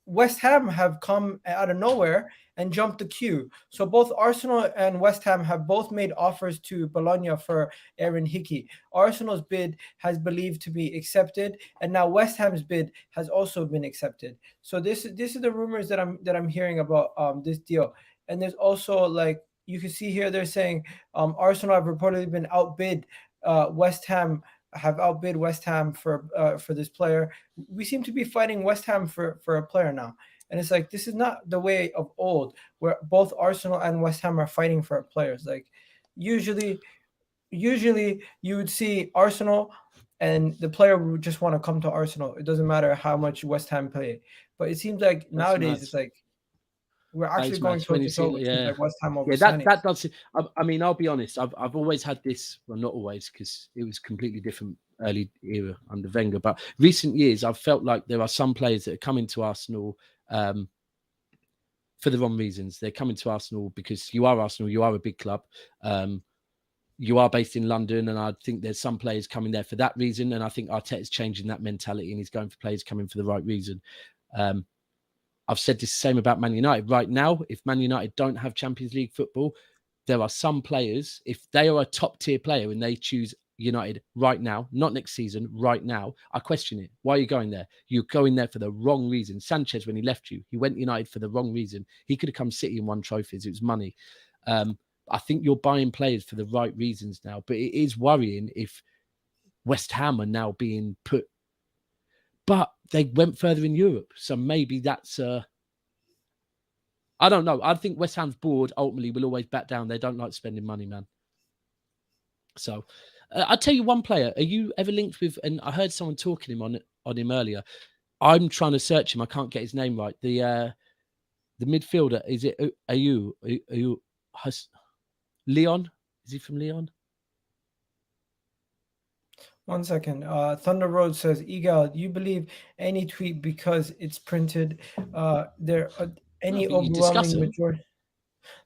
West Ham have come out of nowhere and jumped the queue. So both Arsenal and West Ham have both made offers to Bologna for Aaron Hickey. Arsenal's bid has believed to be accepted, and now West Ham's bid has also been accepted. So this is the rumors that I'm hearing about this deal. And there's also, like, you can see here, they're saying Arsenal have reportedly been outbid. West Ham have outbid West Ham for this player. We seem to be fighting West Ham for a player now, and it's like, this is not the way of old, where both Arsenal and West Ham are fighting for players. Like usually you would see Arsenal, and the player would just want to come to Arsenal. It doesn't matter how much West Ham pay. But it seems like nowadays it's like we're actually going toe to toe with teams like West Ham over signings. That does. I mean, I'll be honest. I've always had this. Well, not always, because it was completely different early era under Wenger. But recent years, I've felt like there are some players that are coming to Arsenal for the wrong reasons. They're coming to Arsenal because you are Arsenal. You are a big club. You are based in London, and I think there's some players coming there for that reason. And I think Arteta's changing that mentality, and he's going for players coming for the right reason. I've said this same about Man United. Right now, if Man United don't have Champions League football, there are some players, if they are a top-tier player and they choose United right now, not next season, right now, I question it. Why are you going there? You're going there for the wrong reason. Sanchez, when he left you, he went United for the wrong reason. He could have come City and won trophies. It was money. I think you're buying players for the right reasons now, but it is worrying if West Ham are now being put. But they went further in Europe, so maybe that's I don't know. I think West Ham's board ultimately will always back down. They don't like spending money, man. So I'll tell you one player. Are you ever linked with? And I heard someone talking on him earlier. I'm trying to search him. I can't get his name right. The midfielder, is it Ayu Leon? Is he from Leon? 1 second. Thunder Road says, Egal, you believe any tweet because it's printed? There any overwhelming majority?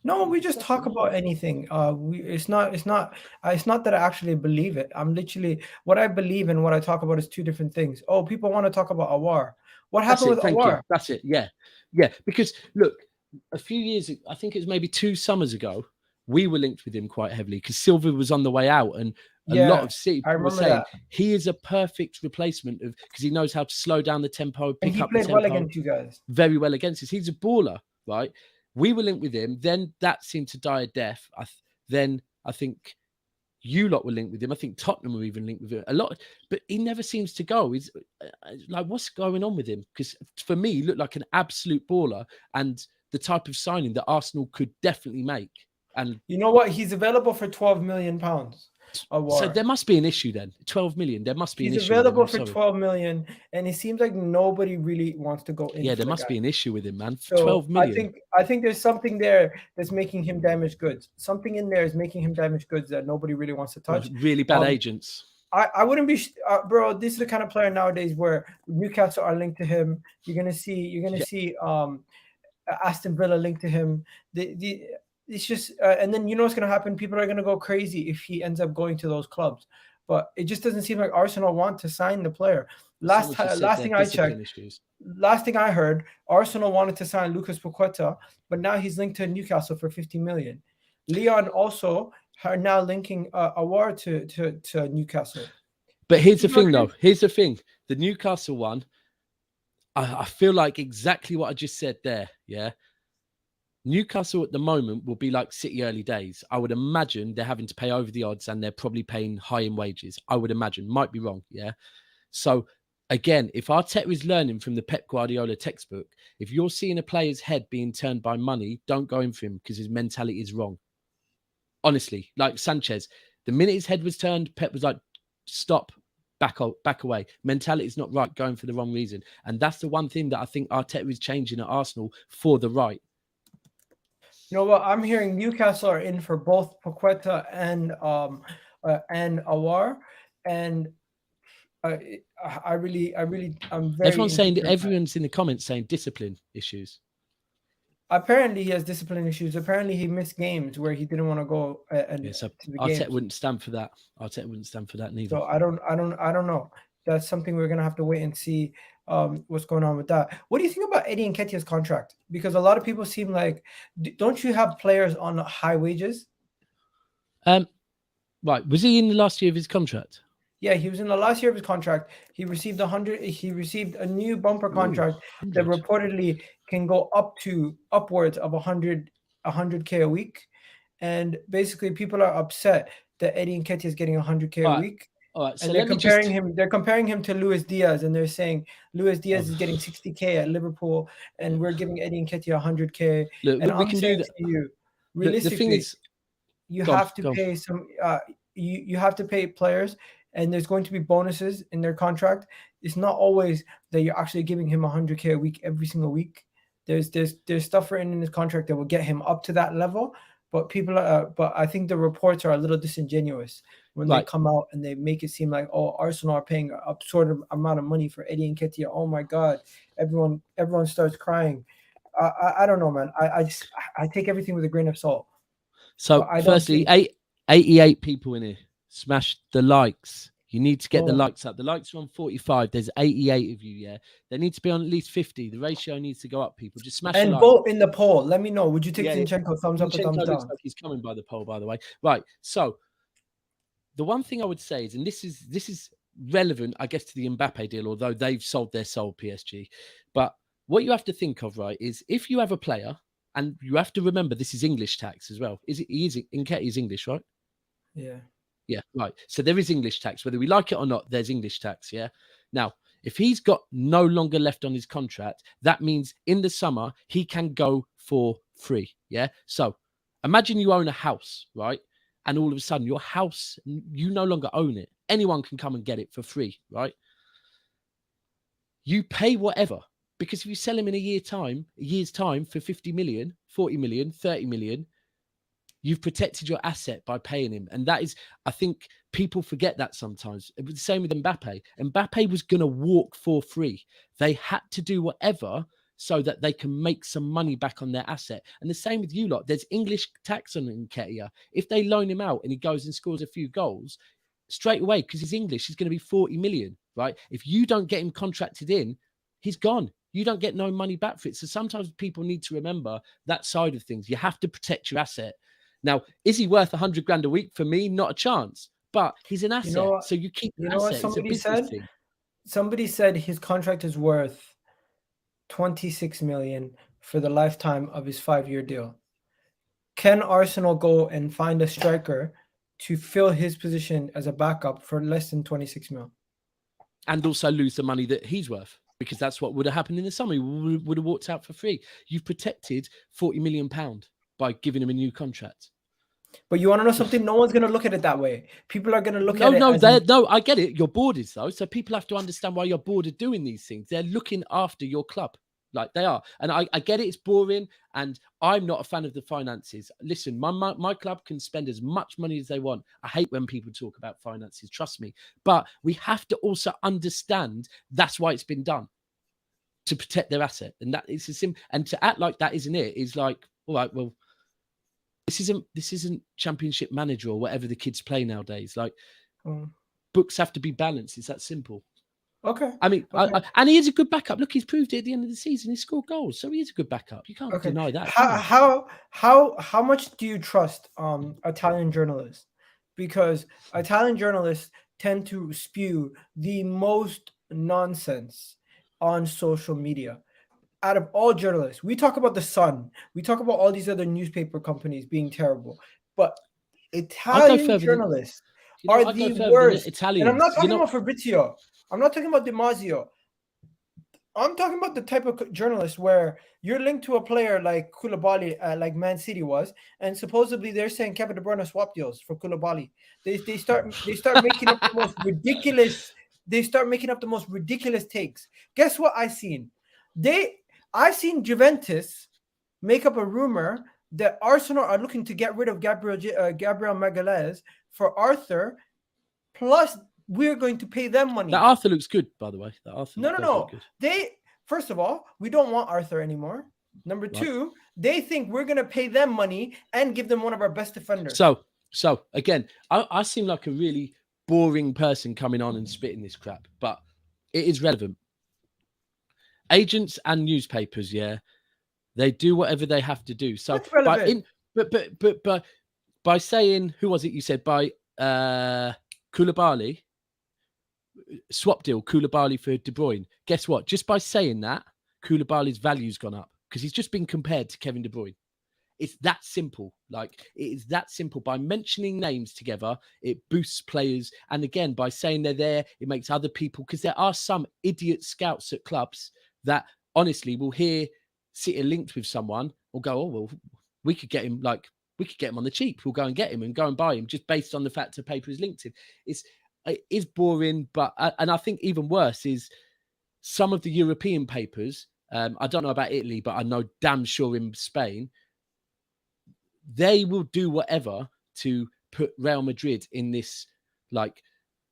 No, we just talk about anything. It's not that I actually believe it. I'm literally, what I believe and what I talk about is two different things. Oh, people want to talk about Aouar. What happened with Aouar? That's it. Yeah. Because look, a few years, I think it was maybe 2 summers ago, we were linked with him quite heavily because Silva was on the way out, and a lot of City people were saying he is a perfect replacement of, because he knows how to slow down the tempo, pick up the tempo. He played well against you guys. Very well against us. He's a baller, right? We were linked with him. Then that seemed to die a death. Then I think you lot were linked with him. I think Tottenham were even linked with him a lot, but he never seems to go. He's like, what's going on with him? Because for me, he looked like an absolute baller and the type of signing that Arsenal could definitely make. And you know what? He's available for £12 million. So there must be an issue then. 12 million. There must be an issue. He's available for 12 million, and it seems like nobody really wants to go in. Yeah, there must be an issue with him, man. So 12 million. I think there's something there that's making him damaged goods. Something in there is making him damaged goods that nobody really wants to touch. Really bad agents. I wouldn't be, bro. This is the kind of player nowadays where Newcastle are linked to him. You're gonna see Aston Villa linked to him. It's just, and then you know what's going to happen? People are going to go crazy if he ends up going to those clubs. But it just doesn't seem like Arsenal want to sign the player. Last thing I checked, last thing I heard, Arsenal wanted to sign Lucas Paqueta, but now he's linked to Newcastle for 50 million. Leon also are now linking Aouar to Newcastle. But here's the thing, though. Here's the thing. The Newcastle one, I feel like exactly what I just said there, yeah? Newcastle at the moment will be like City early days. I would imagine they're having to pay over the odds and they're probably paying high in wages. I would imagine. Might be wrong, yeah? So, again, if Arteta is learning from the Pep Guardiola textbook, if you're seeing a player's head being turned by money, don't go in for him because his mentality is wrong. Honestly, like Sanchez, the minute his head was turned, Pep was like, stop, back away. Mentality is not right, going for the wrong reason. And that's the one thing that I think Arteta is changing at Arsenal for the right. You know what? I'm hearing Newcastle are in for both Paqueta and Aouar, and I'm very. Everyone's saying that everyone's in the comments saying discipline issues. Apparently, he has discipline issues. Apparently, he missed games where he didn't want to go to the Arteta games. wouldn't stand for that. Arteta wouldn't stand for that neither. So I don't know. That's something we're gonna have to wait and see what's going on with that. What do you think about Eddie Nketiah's contract? Because a lot of people seem like, don't you have players on high wages? Right. Was he in the last year of his contract? Yeah, he was in the last year of his contract. He received He received a new bumper contract that reportedly can go upwards of 100K a week, and basically people are upset that Eddie Nketiah is getting 100K a week. All right, so and they're comparing him to Luis Diaz, and they're saying Luis Diaz is getting 60K at Liverpool, and we're giving Eddie Nketiah 100K. Look, and I'm saying to you, realistically, the thing is, you have to pay some. You have to pay players, and there's going to be bonuses in their contract. It's not always that you're actually giving him 100K a week every single week. There's stuff written in his contract that will get him up to that level. But but I think the reports are a little disingenuous when they come out and they make it seem like, oh, Arsenal are paying a sort of amount of money for Eddie Nketiah. Oh my God, everyone starts crying. I don't know, man. I take everything with a grain of salt. So firstly, 88 people in here. Smash the likes. You need to get the likes up. The likes are on 45. There's 88 of you, yeah? They need to be on at least 50. The ratio needs to go up, people. Just smash the like. And vote in the poll. Let me know. Would you take Zinchenko thumbs up or thumbs down? Looks like he's coming by the poll, by the way. Right. So the one thing I would say is, and this is relevant, I guess, to the Mbappe deal, although they've sold their soul, PSG. But what you have to think of, right, is if you have a player, and you have to remember this is English tax as well. Nketiah is English, right? Yeah. Yeah, right. So there is English tax. Whether we like it or not, there's English tax, yeah? Now, if he's got no longer left on his contract, that means in the summer, he can go for free, yeah? So imagine you own a house, right? And all of a sudden, your house, you no longer own it. Anyone can come and get it for free, right? You pay whatever. Because if you sell him in a year's time for 50 million, 40 million, 30 million, you've protected your asset by paying him. And that is, I think people forget that sometimes. It was the same with Mbappe. Mbappe was going to walk for free. They had to do whatever so that they can make some money back on their asset. And the same with you lot. There's English tax on Nketiah. If they loan him out and he goes and scores a few goals, straight away, because he's English, he's going to be 40 million, right? If you don't get him contracted in, he's gone. You don't get no money back for it. So sometimes people need to remember that side of things. You have to protect your asset. Now, is he worth 100 grand a week? For me, not a chance. But he's an asset, so you keep the asset. Somebody said? Thing. Somebody said his contract is worth 26 million for the lifetime of his 5-year deal. Can Arsenal go and find a striker to fill his position as a backup for less than 26 mil? And also lose the money that he's worth, because that's what would have happened in the summer. He would have walked out for free. You've protected £40 million by giving him a new contract. But you want to know something? No one's going to look at it that way. People are going to look at it. No, I get it. You're boarded, though. So people have to understand why you're boarded doing these things. They're looking after your club. Like they are. And I get it. It's boring. And I'm not a fan of the finances. Listen, my club can spend as much money as they want. I hate when people talk about finances. Trust me. But we have to also understand that's why it's been done, to protect their asset. And that is a simple. And to act like that isn't it is like, all right, well, this isn't Championship Manager or whatever the kids play nowadays. Like books have to be balanced. It's that simple. Okay. I mean, and he is a good backup. Look, he's proved it at the end of the season. He scored goals, so he is a good backup. You can't deny that. How much do you trust Italian journalists? Because Italian journalists tend to spew the most nonsense on social media. Out of all journalists, we talk about the Sun, we talk about all these other newspaper companies being terrible, but Italian journalists are the worst. And I'm not talking about Fabrizio. I'm not talking about Damasio. I'm talking about the type of journalist where you're linked to a player like Koulibaly, like Man City was, and supposedly they're saying Kevin De Bruyne swap deals for Koulibaly. They start making up the most ridiculous. They start making up the most ridiculous takes. Guess what I seen? I've seen Juventus make up a rumor that Arsenal are looking to get rid of Gabriel Magalhaes for Arthur, plus we're going to pay them money. That Arthur looks good, by the way. That Arthur No. look good. They, first of all, we don't want Arthur anymore. Number two, they think we're going to pay them money and give them one of our best defenders. So again, I seem like a really boring person coming on and spitting this crap, but it is relevant. Agents and newspapers, they do whatever they have to do. So, that's relevant. But by saying, who was it you said? By Koulibaly, swap deal, Koulibaly for De Bruyne. Guess what? Just by saying that, Koulibaly's value's gone up because he's just been compared to Kevin De Bruyne. It's that simple. Like, it is that simple. By mentioning names together, it boosts players. And again, by saying they're there, it makes other people, because there are some idiot scouts at clubs that honestly will hear City linked with someone or go, oh, well, we could get him, like, we could get him on the cheap. We'll go and get him and go and buy him just based on the fact the paper is linked in. It is boring, but, and I think even worse is some of the European papers, I don't know about Italy, but I know damn sure in Spain, they will do whatever to put Real Madrid in this, like,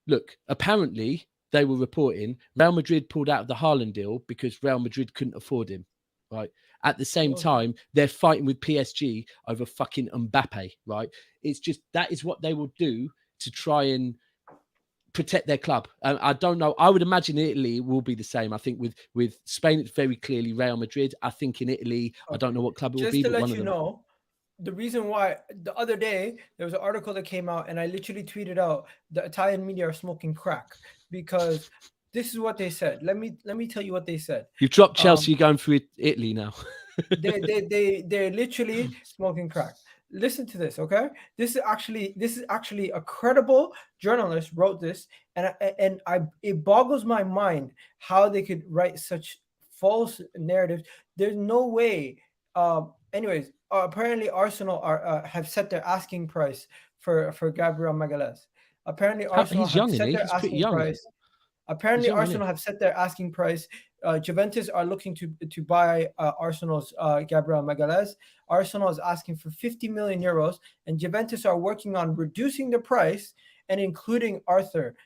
look, apparently they were reporting Real Madrid pulled out of the Haaland deal because Real Madrid couldn't afford him, right? At the same time, they're fighting with PSG over fucking Mbappe, right? It's just, that is what they will do to try and protect their club. I don't know. I would imagine in Italy it will be the same. I think with Spain, it's very clearly Real Madrid. I think in Italy, I don't know what club it will be, but one of them. Just to let you know, the reason why the other day there was an article that came out and I literally tweeted out the Italian media are smoking crack, because this is what they said. Let me tell you what they said. You've dropped Chelsea, you're going through Italy now. they're literally smoking crack. Listen to this, okay? This is actually a credible journalist wrote this, and it boggles my mind how they could write such false narratives. There's no way. Anyways, apparently Arsenal have set their asking price for Gabriel Magalhaes. Apparently Arsenal have set their asking price. Apparently Arsenal have set their asking price. Juventus are looking to buy Arsenal's Gabriel Magalhaes. Arsenal is asking for 50 million euros, and Juventus are working on reducing the price and including Arthur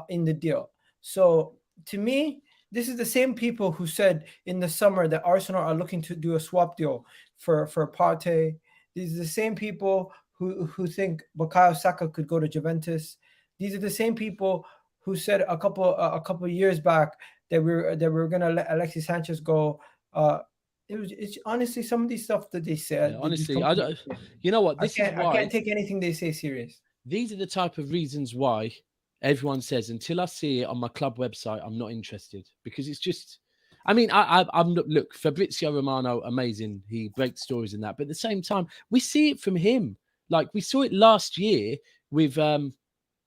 in the deal. So to me, this is the same people who said in the summer that Arsenal are looking to do a swap deal for Partey. These are the same people who think Bukayo Saka could go to Juventus. These are the same people who said a couple of years back that we were going to let Alexis Sanchez go. It's honestly some of these stuff that they said. Yeah, honestly, I don't. You know what? This is why I can't take anything they say serious. These are the type of reasons why everyone says, until I see it on my club website, I'm not interested, because it's just. I mean, I'm look, Fabrizio Romano, amazing. He breaks stories in that, but at the same time, we see it from him. Like, we saw it last year with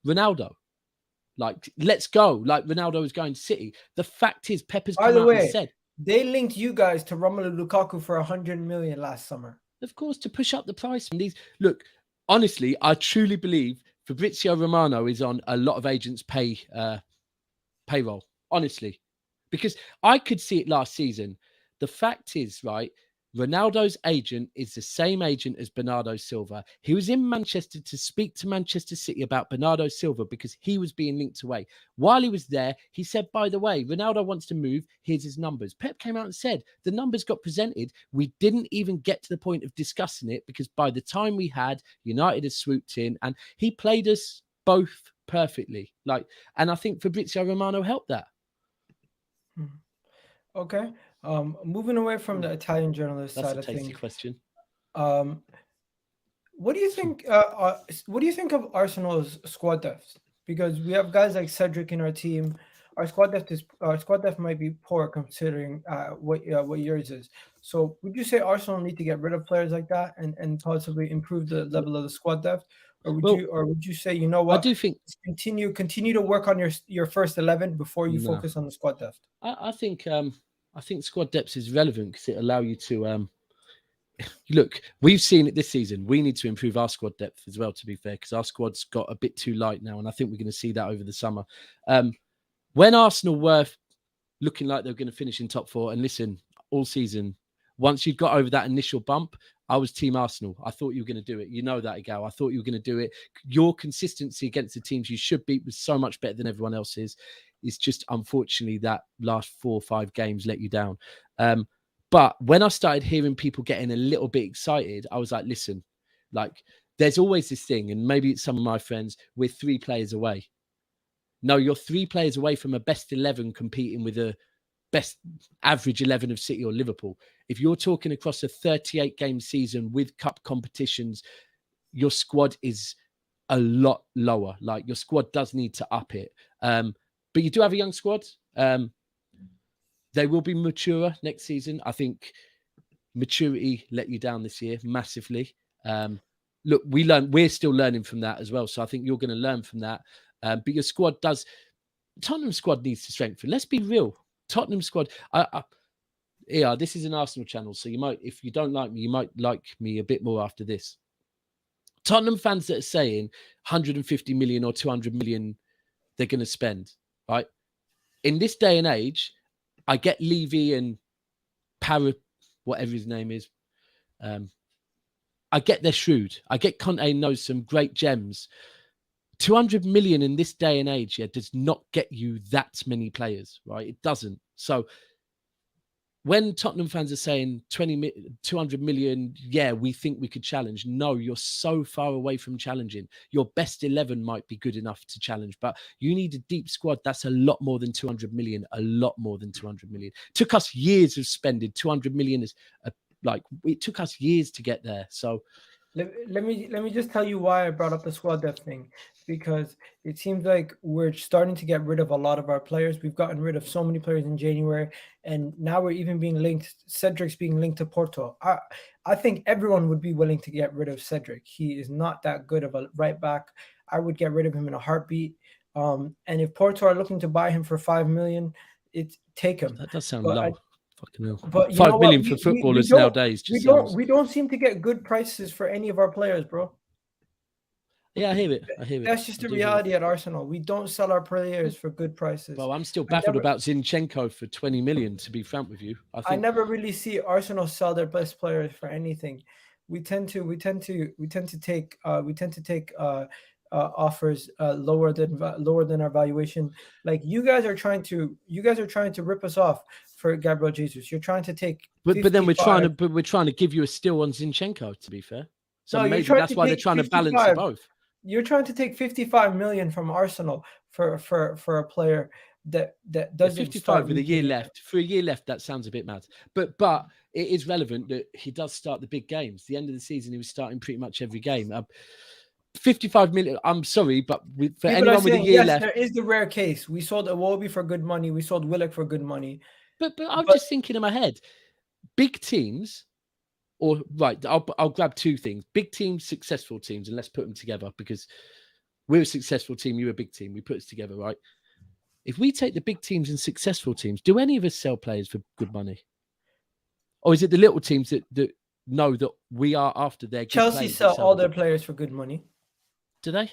Ronaldo. Like, let's go. Like, Ronaldo is going to City. The fact is, Pepper's come out and said they linked you guys to Romelu Lukaku for 100 million last summer. Of course, to push up the price. And these, look, honestly, I truly believe Fabrizio Romano is on a lot of agents' payroll. Honestly, because I could see it last season. The fact is, right, Ronaldo's agent is the same agent as Bernardo Silva. He was in Manchester to speak to Manchester City about Bernardo Silva because he was being linked away. While he was there, he said, by the way, Ronaldo wants to move. Here's his numbers. Pep came out and said, the numbers got presented. We didn't even get to the point of discussing it because by the time we had, United had swooped in and he played us both perfectly. Like, and I think Fabrizio Romano helped that. Okay. Moving away from the Italian journalist side of things. That's a tasty question. What do you think? What do you think of Arsenal's squad depth? Because we have guys like Cedric in our team. Our squad depth might be poor considering what yours is. So would you say Arsenal need to get rid of players like that and possibly improve the level of the squad depth? Or would you say, you know what? I do think continue to work on your first 11 before you focus on the squad depth. I think squad depth is relevant because it allows you to look. We've seen it this season. We need to improve our squad depth as well, to be fair, because our squad's got a bit too light now, and I think we're going to see that over the summer. When Arsenal were looking like they were going to finish in top four, and listen, all season, once you'd got over that initial bump, I was Team Arsenal. I thought you were going to do it. You know that, Agal. I thought you were going to do it. Your consistency against the teams you should beat was so much better than everyone else's. It's just, unfortunately, that last 4 or 5 games let you down. But when I started hearing people getting a little bit excited, I was like, listen, like, there's always this thing, and maybe it's some of my friends, we're 3 players away. No, you're 3 players away from a best 11 competing with a best average 11 of City or Liverpool. If you're talking across a 38-game season with cup competitions, your squad is a lot lower. Like, your squad does need to up it. But you do have a young squad. They will be maturer next season. I think maturity let you down this year massively. Look, we're still learning from that as well. So I think you're going to learn from that. But your squad does. Tottenham squad needs to strengthen. Let's be real. Tottenham squad. Yeah, this is an Arsenal channel, so you might, if you don't like me, you might like me a bit more after this. Tottenham fans that are saying 150 million or 200 million they're going to spend, right? In this day and age, I get Levy and whatever his name is. I get they're shrewd. I get Conte knows some great gems. 200 million in this day and age, does not get you that many players, right? It doesn't. So when Tottenham fans are saying 200 million, we think we could challenge. No, you're so far away from challenging. Your best 11 might be good enough to challenge, but you need a deep squad. That's a lot more than 200 million, a lot more than 200 million. It took us years of spending. 200 million is it took us years to get there. So let me just tell you why I brought up the squad depth thing, because it seems like we're starting to get rid of a lot of our players. We've gotten rid of so many players in January, and now we're even being linked. Cedric's being linked to Porto. I think everyone would be willing to get rid of Cedric. He is not that good of a right back. I would get rid of him in a heartbeat. And if Porto are looking to buy him for 5 million, take him. That does sound low. Fucking hell. But 5 million for footballers nowadays. We don't seem to get good prices for any of our players, bro. Yeah, I hear it. That's just the reality at Arsenal. We don't sell our players for good prices. Well, I'm still baffled about Zinchenko for 20 million, to be frank with you. I never really see Arsenal sell their best players for anything. We tend to take offers lower than our valuation. Like, you guys are trying to rip us off for Gabriel Jesus. You're trying to take, but then we're trying to give you a steal on Zinchenko, to be fair. So maybe that's why they're trying to balance it both. You're trying to take 55 million from Arsenal for a player that doesn't 55 with a year left. For a year left, that sounds a bit mad. But it is relevant that he does start the big games. The end of the season, he was starting pretty much every game. 55 million. I'm sorry, but for anyone with a year left, there is the rare case. We sold Iwobi for good money. We sold Willock for good money. But I'm just thinking in my head, big teams. Or right, I'll grab 2 things: big teams, successful teams, and let's put them together, because we're a successful team, you're a big team. We put us together, right? If we take the big teams and successful teams, do any of us sell players for good money, or is it the little teams that know that we are after their? Chelsea sell all their players for good money. Do they?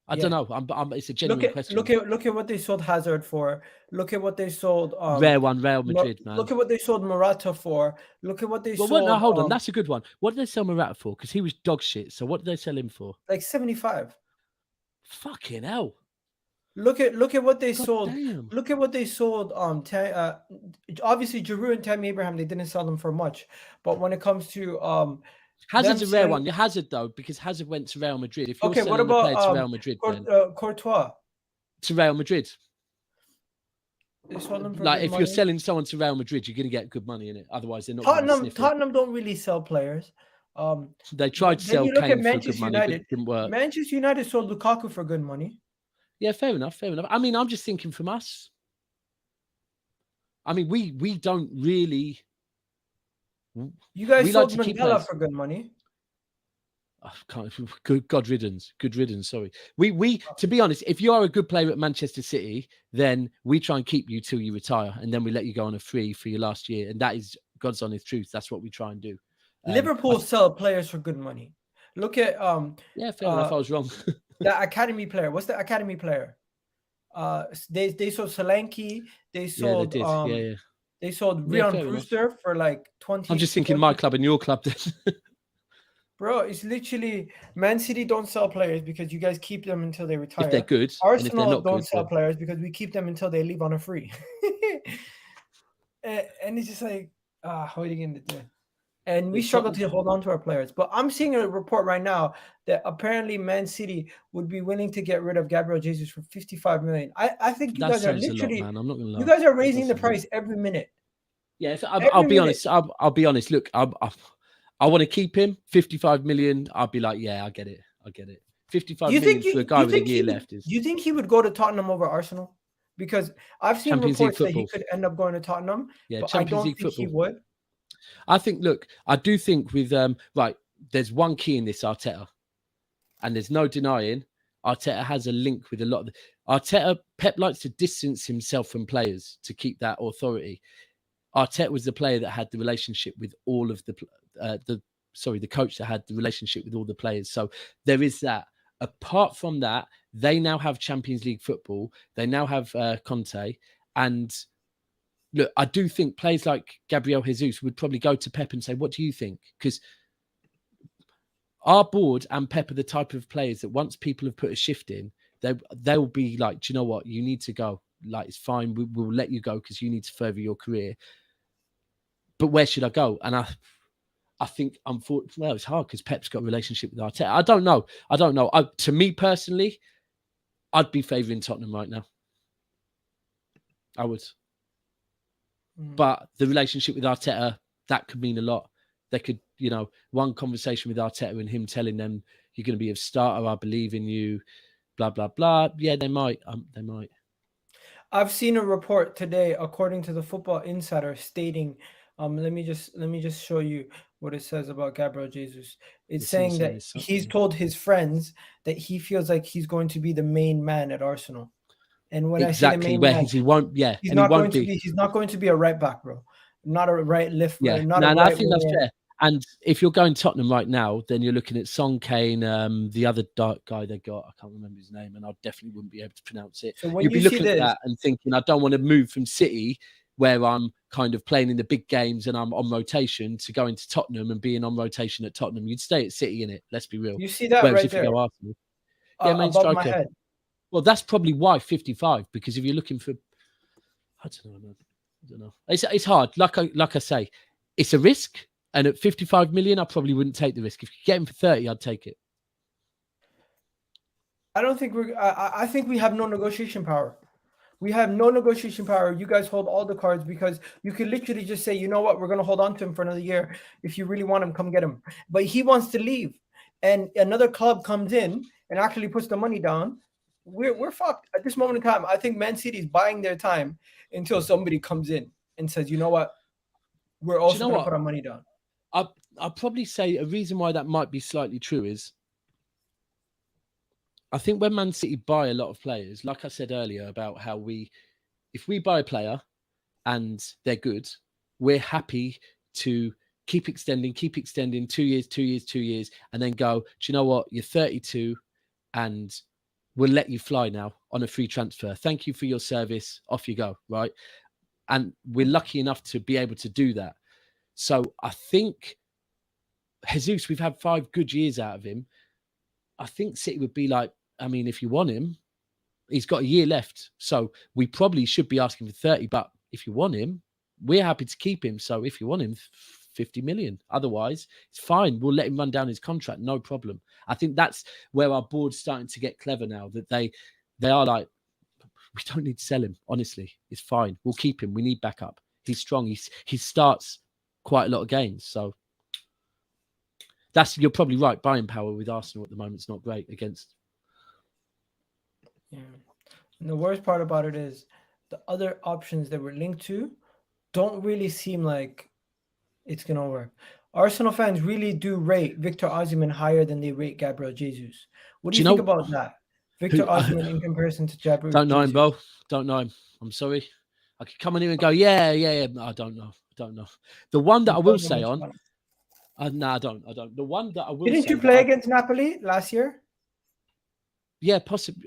I don't know. It's a genuine question. Look at what they sold Hazard for. Look at what they sold. Rare one, Real Madrid, man. Look at what they sold Morata for. Look at what they sold. No, hold on. That's a good one. What did they sell Morata for? Because he was dog shit. So what did they sell him for? Like 75. Fucking hell. Look at what they sold. Damn. Look at what they sold. Obviously Giroud and Tammy Abraham, they didn't sell them for much. But when it comes to Hazard's a rare one. Hazard, though, because Hazard went to Real Madrid. If you're selling the player to Real Madrid, Courtois to Real Madrid. Like, if you're selling someone to Real Madrid, you're going to get good money in it. Otherwise, they're not. Tottenham don't really sell players. They tried to sell Kane for good money, but it didn't work. Manchester United sold Lukaku for good money. Yeah, fair enough. I mean, I'm just thinking from us. I mean, we don't really. You guys sold Mandela for good money. Good riddance. Sorry. We to be honest, if you are a good player at Manchester City, then we try and keep you till you retire, and then we let you go on a free for your last year, and that is God's honest truth. That's what we try and do. Liverpool sell players for good money. Look at yeah, fair enough. I was wrong. The academy player. What's the academy player? They sold Solanke. They sold They sold Rion Brewster for like 20. I'm just thinking my club and your club. Bro, it's literally Man City don't sell players because you guys keep them until they retire. If they're good, and if they're Arsenal not don't good, sell then... players because we keep them until they leave on a free. And it's just like, what are you going to do? And we struggle to hold on to our players. But I'm seeing a report right now that apparently Man City would be willing to get rid of Gabriel Jesus for 55 million. I think you guys are literally, man. I'm not gonna lie. You guys are raising the price every minute. Yeah, I'll be honest. I'll be honest. Look, I want to keep him. 55 million. I'll be like, yeah, I get it. 55 million for a guy with a year left is. Do you think he would go to Tottenham over Arsenal? Because I've seen reports that he could end up going to Tottenham, but I don't think he would. I think, look, I do think with right, there's one key in this, Arteta, and there's no denying Arteta has a link with a lot of Arteta. Pep likes to distance himself from players to keep that authority. Arteta was the player that had the relationship with all of the coach that had the relationship with all the players. So there is that. Apart from that, they now have Champions League football. They now have Conte. And look, I do think players like Gabriel Jesus would probably go to Pep and say, what do you think? Because our board and Pep are the type of players that once people have put a shift in, they'll be like, do you know what? You need to go. Like, it's fine. We'll let you go because you need to further your career. But where should I go? And I think, unfortunately, it's hard because Pep's got a relationship with Arteta. I don't know. To me personally, I'd be favouring Tottenham right now. I would. But the relationship with Arteta, that could mean a lot. They could, one conversation with Arteta and him telling them, you're going to be a starter, I believe in you, blah, blah, blah. Yeah, they might. They might. I've seen a report today, according to the Football Insider, stating, let me just show you what it says about Gabriel Jesus. It's saying that he's told his friends that he feels like he's going to be the main man at Arsenal. And when I say the main man, he won't. Yeah, he's not going to be. He's not going to be a right back, bro. Not a right lift. Yeah, I think that's fair. And if you're going Tottenham right now, then you're looking at Son Kane, the other guy they got. I can't remember his name, and I definitely wouldn't be able to pronounce it. So you'd be looking at that and thinking, I don't want to move from City, where I'm kind of playing in the big games and I'm on rotation, to go into Tottenham and being on rotation at Tottenham. You'd stay at City, innit? Let's be real. You see that right there? You go Arsenal, main above striker. My head. Well, that's probably why 55, because if you're looking for, I don't know. It's hard. Like I say, it's a risk. And at 55 million, I probably wouldn't take the risk. If you get him for 30, I'd take it. I don't think I think we have no negotiation power. We have no negotiation power. You guys hold all the cards because you could literally just say, you know what, we're going to hold on to him for another year. If you really want him, come get him. But he wants to leave. And another club comes in and actually puts the money down. We're fucked at this moment in time. I think Man City is buying their time until somebody comes in and says, you know what, we're also going to put our money down. I'll probably say a reason why that might be slightly true is I think when Man City buy a lot of players, like I said earlier about how if we buy a player and they're good, we're happy to keep extending 2 years, and then go, do you know what, you're 32 and we'll let you fly now on a free transfer. Thank you for your service. Off you go, right? And we're lucky enough to be able to do that. So I think Jesus, we've had 5 good years out of him. I think City would be like, I mean, if you want him, he's got a year left. So we probably should be asking for 30. But if you want him, we're happy to keep him. So if you want him, 50 million. Otherwise, it's fine. We'll let him run down his contract. No problem. I think that's where our board's starting to get clever now, that they are like, we don't need to sell him. Honestly, it's fine. We'll keep him. We need backup. He's strong. He starts quite a lot of games. So you're probably right. Buying power with Arsenal at the moment is not great against. Yeah. And the worst part about it is the other options that we're linked to don't really seem like it's going to work. Arsenal fans really do rate Victor Osimhen higher than they rate Gabriel Jesus. What do you think about that? Victor Osimhen in comparison to Gabriel Jesus? Don't know him, bro. Don't know him. I'm sorry. I could come on here and go, yeah. I don't know. The one that I will say on... no, I don't. The one that I will Didn't you play against Napoli last year? Yeah, possibly.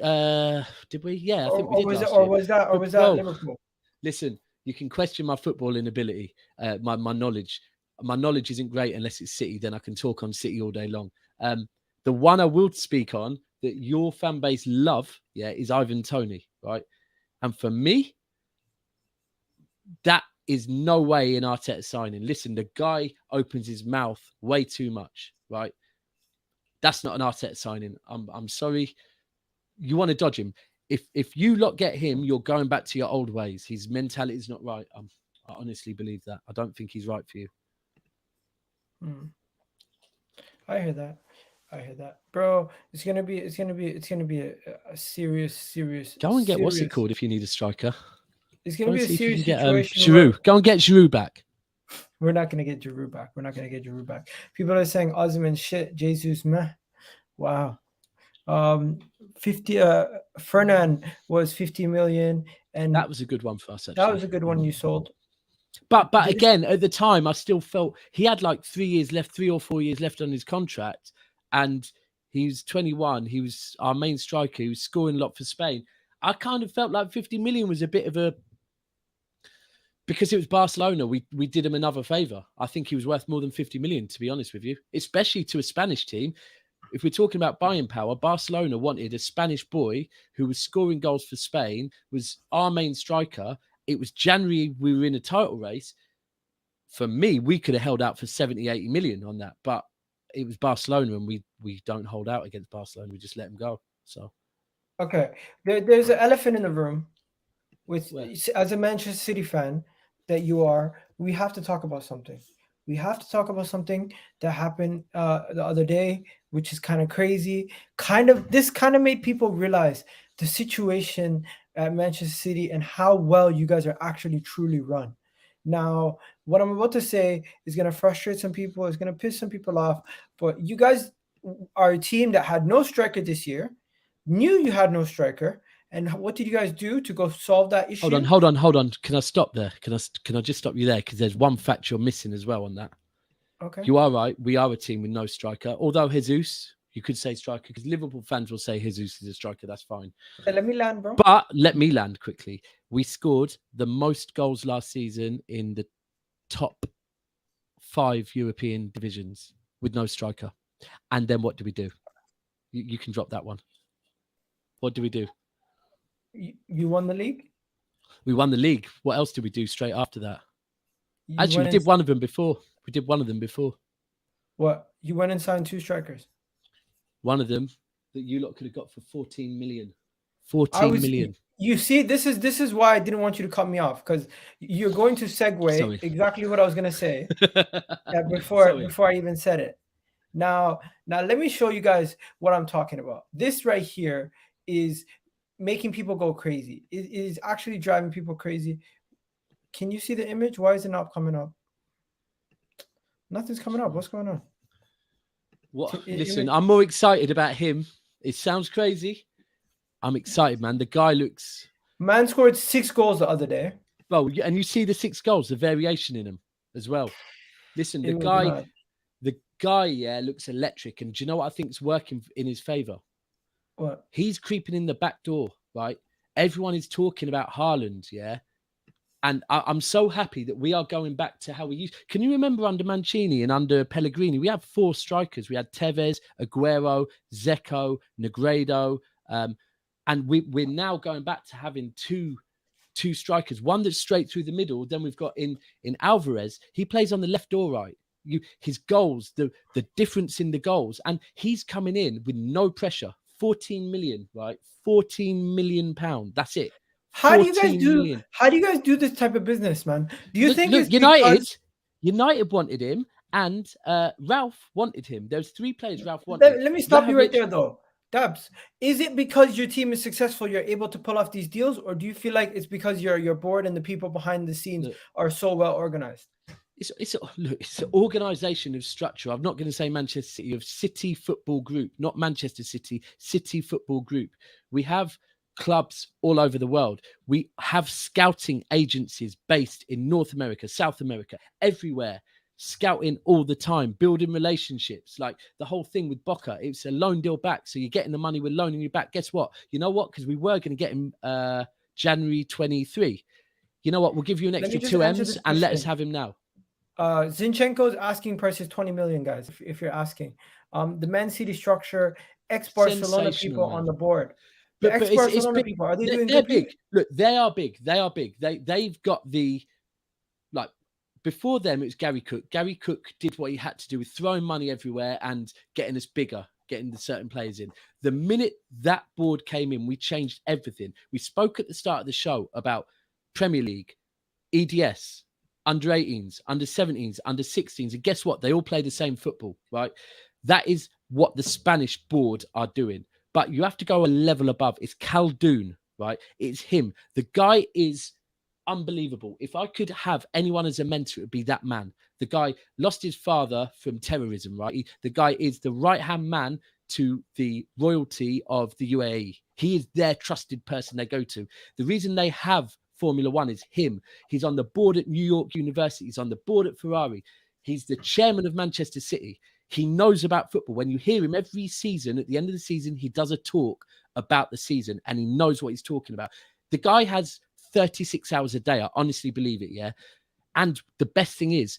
Did we? Yeah, I think we did last year. Or was that Liverpool? Listen, you can question my footballing ability, my knowledge. my knowledge isn't great unless it's City. Then I can talk on City all day long. The one I will speak on that your fan base love, is Ivan Toney, right? And for me, that is no way an Arteta signing. Listen, the guy opens his mouth way too much, right? That's not an Arteta signing. I'm sorry. You want to dodge him. If you lot get him, you're going back to your old ways. His mentality is not right. I honestly believe that. I don't think he's right for you. I hear that, bro. It's gonna be a serious. Go and get what's it called if you need a striker. It's gonna be a serious situation. Giroud. Go and get Giroud back. We're not gonna get Giroud back. People are saying Osimhen shit, Jesus meh. Wow. 50 Fernand was 50 million, and that was a good one for us, actually. That was a good one you sold. But again, at the time, I still felt he had like 3 or 4 years left on his contract, and he was 21. He was our main striker. He was scoring a lot for Spain. I kind of felt like 50 million was a bit of a, because it was Barcelona, we did him another favour. I think he was worth more than 50 million, to be honest with you, especially to a Spanish team. If we're talking about buying power, Barcelona wanted a Spanish boy who was scoring goals for Spain, was our main striker. It was January, we were in a title race. For me, we could have held out for 70, 80 million on that, but it was Barcelona, and we don't hold out against Barcelona. We just let them go. So, okay, there's an elephant in the room. As a Manchester City fan that you are, we have to talk about something. We have to talk about something that happened the other day, which is kind of crazy. This kind of made people realize the situation at Manchester City and how well you guys are actually truly run. Now, what I'm about to say is going to frustrate some people. It's going to piss some people off. But you guys are a team that had no striker this year, knew you had no striker. And what did you guys do to go solve that issue? Hold on. Can I stop there? Can I just stop you there? Because there's one fact you're missing as well on that. Okay. You are right. We are a team with no striker. Although Jesus, you could say striker, because Liverpool fans will say Jesus is a striker. That's fine. Let me land, bro. But let me land quickly. We scored the most goals last season in the top 5 European divisions with no striker. And then what do we do? You can drop that one. What do we do? You won the league? We won the league. What else did we do straight after that? Actually, we did one of them before. What? You went and signed 2 strikers? One of them that you lot could have got for 14 million. 14 million. You see, this is why I didn't want you to cut me off, because you're going to segue exactly what I was going to say before I even said it. Now, let me show you guys what I'm talking about. This right here is making people go crazy. It is actually driving people crazy. Can you see the image? Why is it not coming up? Nothing's coming up. What's going on? Listen, I'm more excited about him. It sounds crazy. I'm excited, man. The guy looks... Man scored 6 goals the other day. Well, and you see the 6 goals, the variation in them as well. Listen, the guy, looks electric. And do you know what I think is working in his favour? What? He's creeping in the back door, right? Everyone is talking about Haaland, yeah? And I'm so happy that we are going back to how we used. Can you remember under Mancini and under Pellegrini, we had 4 strikers. We had Tevez, Aguero, Zeko, Negredo, and we're now going back to having two strikers. One that's straight through the middle. Then we've got in Alvarez. He plays on the left or right. His goals, the difference in the goals, and he's coming in with no pressure. 14 million, right? 14 million pound. That's it. How do you guys do this type of business, man? Do you think it's United wanted him, and Ralph wanted him? There's 3 players Ralph wanted. Let me stop you right there, though. Dabs, is it because your team is successful, you're able to pull off these deals, or do you feel like it's because your board and the people behind the scenes are so well organized? It's an organisation of structure. I'm not going to say Manchester City, of City Football Group, not Manchester City, City Football Group. We have clubs all over the world. We have scouting agencies based in North America, South America, everywhere, scouting all the time, building relationships. Like the whole thing with Boca, it's a loan deal back. So you're getting the money, we're loaning you back. Guess what? You know what? Because we were going to get him January 23. You know what? We'll give you an extra 2 M's and let us have him now. Zinchenko's asking price is 20 million, guys. If you're asking, the Man City structure, ex-Barcelona people on the board. The ex-Barcelona people, are they doing they're good? Big. Look, they are big. They are big. They've got the, like, before them, it was Gary Cook. Gary Cook did what he had to do with throwing money everywhere and getting us bigger, getting the certain players in. The minute that board came in, we changed everything. We spoke at the start of the show about Premier League, EDS, under 18s, under 17s, under 16s. And guess what? They all play the same football, right? That is what the Spanish board are doing. But you have to go a level above. It's Khaldoon, right? It's him. The guy is unbelievable. If I could have anyone as a mentor, it would be that man. The guy lost his father from terrorism, right? The guy is the right-hand man to the royalty of the UAE. He is their trusted person they go to. The reason they have Formula One is him. He's on the board at New York University. He's on the board at Ferrari. He's the chairman of Manchester City. He knows about football. When you hear him every season, at the end of the season, he does a talk about the season and he knows what he's talking about. The guy has 36 hours a day. I honestly believe it, yeah? And the best thing is,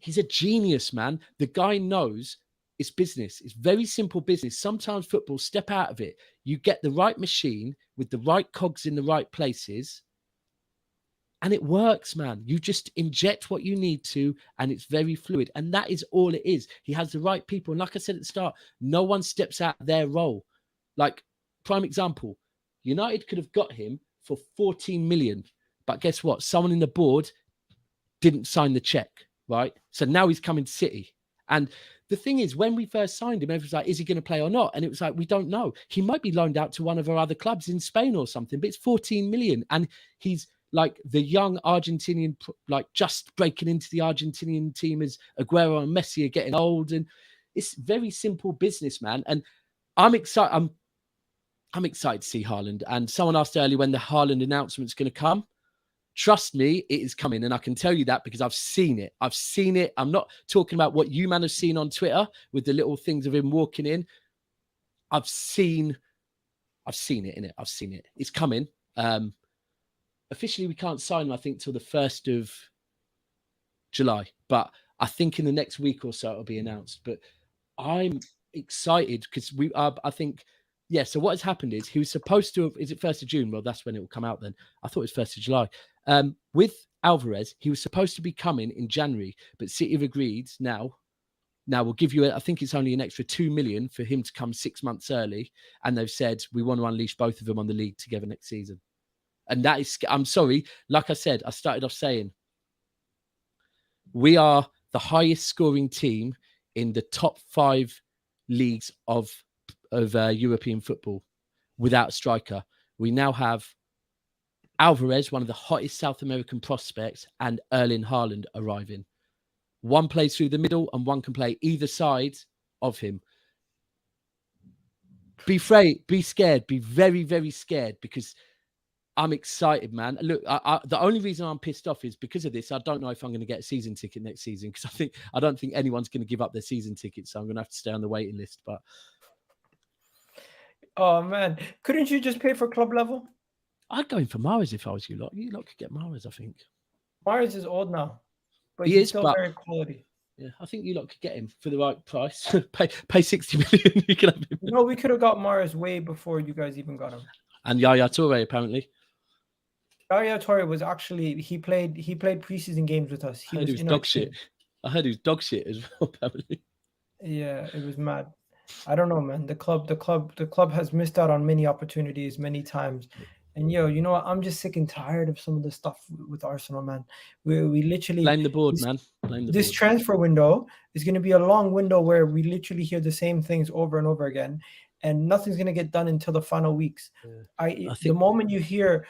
he's a genius, man. The guy knows it's business. It's very simple business. Sometimes football, step out of it. You get the right machine with the right cogs in the right places, and it works, man. You just inject what you need to, and it's very fluid. And that is all it is. He has the right people. And like I said at the start, no one steps out of their role. Like, prime example, United could have got him for 14 million. But guess what? Someone in the board didn't sign the check, right? So now he's coming to City. And the thing is, when we first signed him, everyone's like, is he going to play or not? And it was like, we don't know. He might be loaned out to one of our other clubs in Spain or something, but it's 14 million. And he's like the young Argentinian, like just breaking into the Argentinian team as Aguero and Messi are getting old. And it's very simple business, man. And I'm excited. I'm excited to see Haaland. And someone asked earlier when the Haaland announcement's going to come. Trust me, it is coming. And I can tell you that because I've seen it. I've seen it. I'm not talking about what you man have seen on Twitter with the little things of him walking in. I've seen it, innit? I've seen it. It's coming. Officially, we can't sign him, I think, till the 1st of July. But I think in the next week or so, it'll be announced. But I'm excited because I think... Yeah, so what has happened is he was supposed to have... Is it 1st of June? Well, that's when it will come out then. I thought it was 1st of July. With Alvarez, he was supposed to be coming in January, but City have agreed now we'll give you, I think it's only an extra 2 million for him to come 6 months early. And they've said, we want to unleash both of them on the league together next season. And that is... I'm sorry. Like I said, I started off saying, we are the highest scoring team in the top 5 leagues of European football without a striker. We now have Alvarez, one of the hottest South American prospects, and Erling Haaland arriving. One plays through the middle and one can play either side of him. Be afraid, be scared, be very, very scared because I'm excited, man. Look, the only reason I'm pissed off is because of this. I don't know if I'm going to get a season ticket next season because I don't think anyone's going to give up their season ticket, so I'm going to have to stay on the waiting list. But oh man, couldn't you just pay for club level? I'd go in for Mahrez if I was you lot. You lot could get Mahrez, I think. Mahrez is old now, but he's still very quality. Yeah, I think you lot could get him for the right price. pay 60 million. You can have him. No, we could have got Mahrez way before you guys even got him. And Yaya Toure, apparently. Yaya Toure was actually he played preseason games with us. He was dog shit. I heard he was dog shit as well, apparently. Yeah, it was mad. I don't know, man. The club has missed out on many opportunities many times. And you know what? I'm just sick and tired of some of the stuff with Arsenal, man. We literally blame the board, man. Blame the board. Transfer window is going to be a long window where we literally hear the same things over and over again, and nothing's going to get done until the final weeks. Yeah. The moment you hear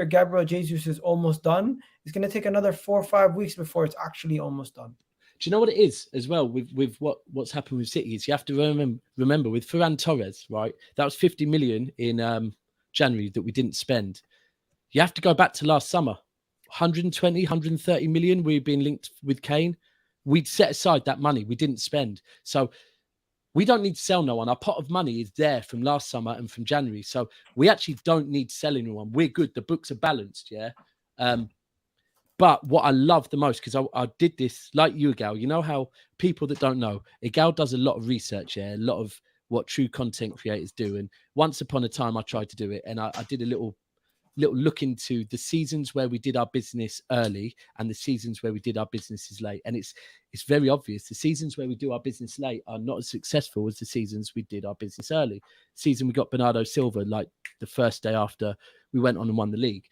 Gabriel Jesus is almost done, it's going to take another 4 or 5 weeks before it's actually almost done. Do you know what it is as well with what's happened with City is you have to remember with Ferran Torres, right? That was 50 million in January that we didn't spend. You have to go back to last summer. 120, 130 million we've been linked with Kane. We'd set aside that money. We didn't spend. So we don't need to sell no one. Our pot of money is there from last summer and from January. So we actually don't need to sell anyone. We're good. The books are balanced, yeah? But what I love the most, because I did this like you, Gal. You know how people that don't know, Gal does a lot of research, a lot of what true content creators do. And once upon a time, I tried to do it, and I did a little look into the seasons where we did our business early and the seasons where we did our businesses late. And it's very obvious. The seasons where we do our business late are not as successful as the seasons we did our business early. Season we got Bernardo Silva like the first day after we went on and won the league.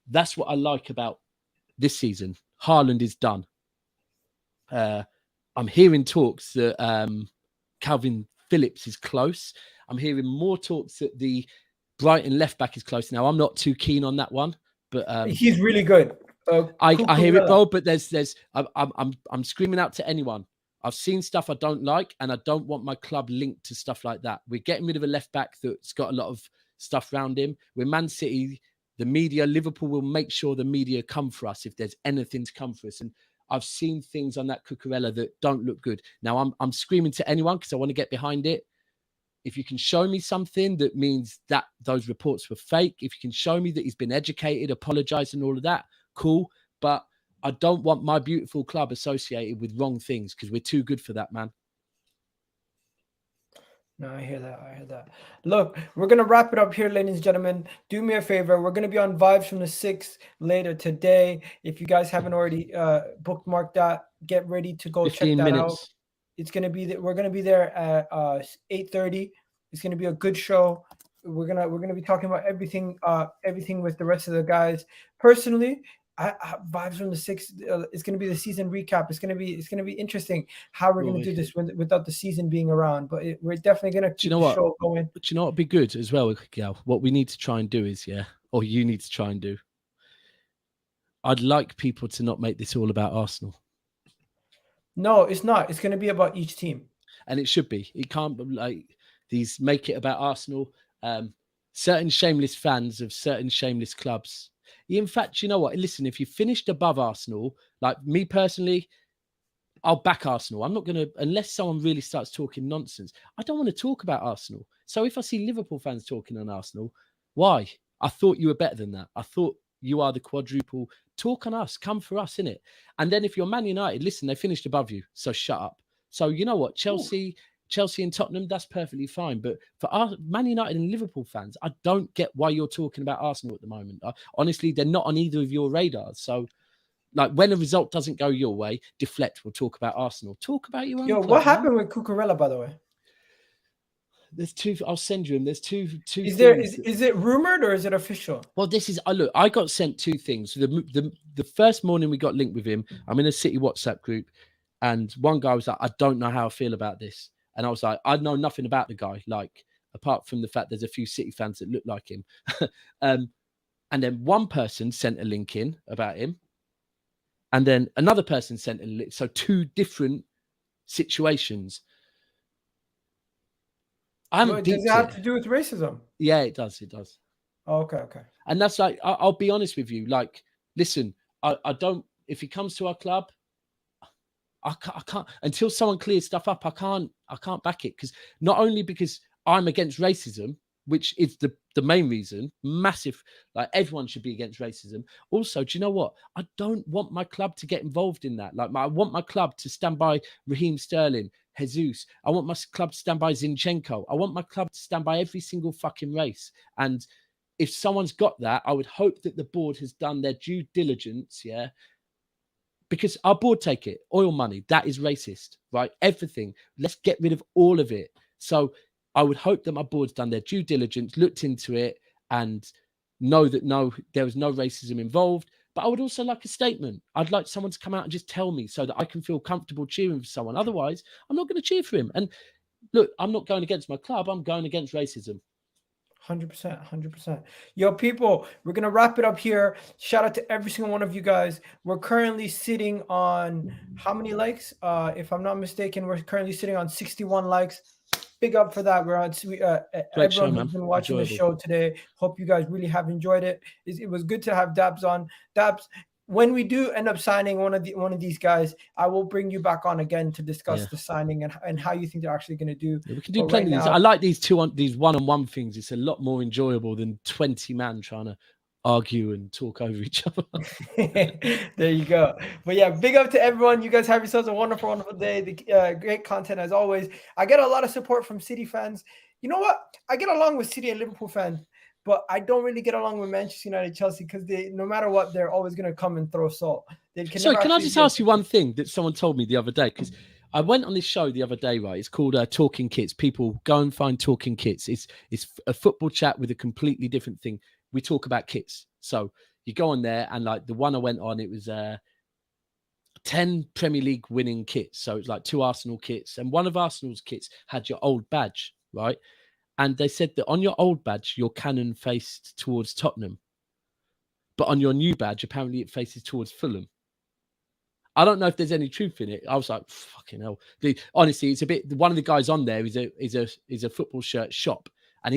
That's what I like about this season. Haaland is done. I'm hearing talks that Calvin Phillips is close. I'm hearing more talks that the Brighton left back is close. Now, I'm not too keen on that one, but he's really good. I hear it, bro. But I'm screaming out to anyone. I've seen stuff I don't like, and I don't want my club linked to stuff like that. We're getting rid of a left back that's got a lot of stuff around him. We're Man City. The media, Liverpool will make sure the media come for us if there's anything to come for us. And I've seen things on that Cucurella that don't look good. Now, I'm screaming to anyone because I want to get behind it. If you can show me something that means that those reports were fake, if you can show me that he's been educated, apologized and all of that, cool. But I don't want my beautiful club associated with wrong things because we're too good for that, man. No, I hear that. Look, we're going to wrap it up here, ladies and gentlemen. Do me a favor. We're going to be on Vibes from the 6th later today. If you guys haven't already bookmarked that, get ready to go check that out. It's going to be we're going to be there at 8:30. It's going to be a good show. We're going to be talking about everything with the rest of the guys. Personally, Vibes from the 6th. It's going to be the season recap. It's going to be interesting how we're going to do this without the season being around. But we're definitely going to keep the show going. But you know what would be good as well, Gal? What we need to try and do is, or you need to try and do. I'd like people to not make this all about Arsenal. No, it's not. It's going to be about each team. And it should be. It can't be like these make it about Arsenal. Certain shameless fans of certain shameless clubs. In fact, you know what? Listen, if you finished above Arsenal, like me personally, I'll back Arsenal. I'm not going to, unless someone really starts talking nonsense. I don't want to talk about Arsenal. So if I see Liverpool fans talking on Arsenal, why? I thought you were better than that. I thought you are the quadruple. Talk on us. Come for us, innit? And then if you're Man United, listen, they finished above you. So shut up. So you know what? Chelsea and Tottenham, that's perfectly fine. But for our Man United and Liverpool fans, I don't get why you're talking about Arsenal at the moment. Honestly, they're not on either of your radars. So like when a result doesn't go your way, deflect. We'll talk about Arsenal. Talk about your own club, what happened with Cucurella, by the way? There's two. I'll send you them. There's two. Is it rumored or is it official? Well, this is. Look, I got sent two things. The first morning we got linked with him. I'm in a City WhatsApp group, and one guy was like, "I don't know how I feel about this," and I was like, "I know nothing about the guy, like apart from the fact there's a few City fans that look like him." And then one person sent a link in about him, and then another person sent a link. So two different situations. Does it have to do with racism? Yeah, it does. It does. Oh, okay. And that's like, I'll be honest with you. Like, listen, I don't. If he comes to our club, I can't until someone clears stuff up. I can't back it because not only because I'm against racism, which is the main reason. Massive, like everyone should be against racism. Also, do you know what? I don't want my club to get involved in that. Like, I want my club to stand by Raheem Sterling, Jesus. I want my club to stand by Zinchenko. I want my club to stand by every single fucking race. And if someone's got that, I would hope that the board has done their due diligence, yeah? Because our board take it. Oil money, that is racist, right? Everything. Let's get rid of all of it. So I would hope that my board's done their due diligence, looked into it, and know that there was no racism involved. But I would also like a statement. I'd like someone to come out and just tell me so that I can feel comfortable cheering for someone. Otherwise, I'm not going to cheer for him. And look, I'm not going against my club. I'm going against racism. 100%. Yo, people, we're going to wrap it up here. Shout out to every single one of you guys. We're currently sitting on how many likes? If I'm not mistaken, we're currently sitting on 61 likes. Big up for that. We're on. Everyone who's been watching the show today. Hope you guys really have enjoyed it. It was good to have DAPS on. DAPS, when we do end up signing one of these guys, I will bring you back on again to discuss the signing and how you think they're actually going to do. Yeah, we can do plenty of these. I like these one-on-one things. It's a lot more enjoyable than 20 man trying to argue and talk over each other. There you go. But yeah, big up to everyone. You guys have yourselves a wonderful, wonderful day. The great content as always. I get a lot of support from City fans. You know what? I get along with City and Liverpool fans, but I don't really get along with Manchester United, Chelsea, because they, no matter what, they're always going to come and throw salt. Sorry, can I just ask you one thing that someone told me the other day? Because I went on this show the other day, right? It's called Talking Kits. People go and find Talking Kits. It's a football chat with a completely different thing. We talk about kits. So you go on there, and like the one I went on, it was 10 Premier League winning kits. So it's like 2 Arsenal kits, and one of Arsenal's kits had your old badge, right? And they said that on your old badge, your cannon faced towards Tottenham. But on your new badge, apparently it faces towards Fulham. I don't know if there's any truth in it. I was like, fucking hell. Honestly, it's a bit. One of the guys on there is a football shirt shop, and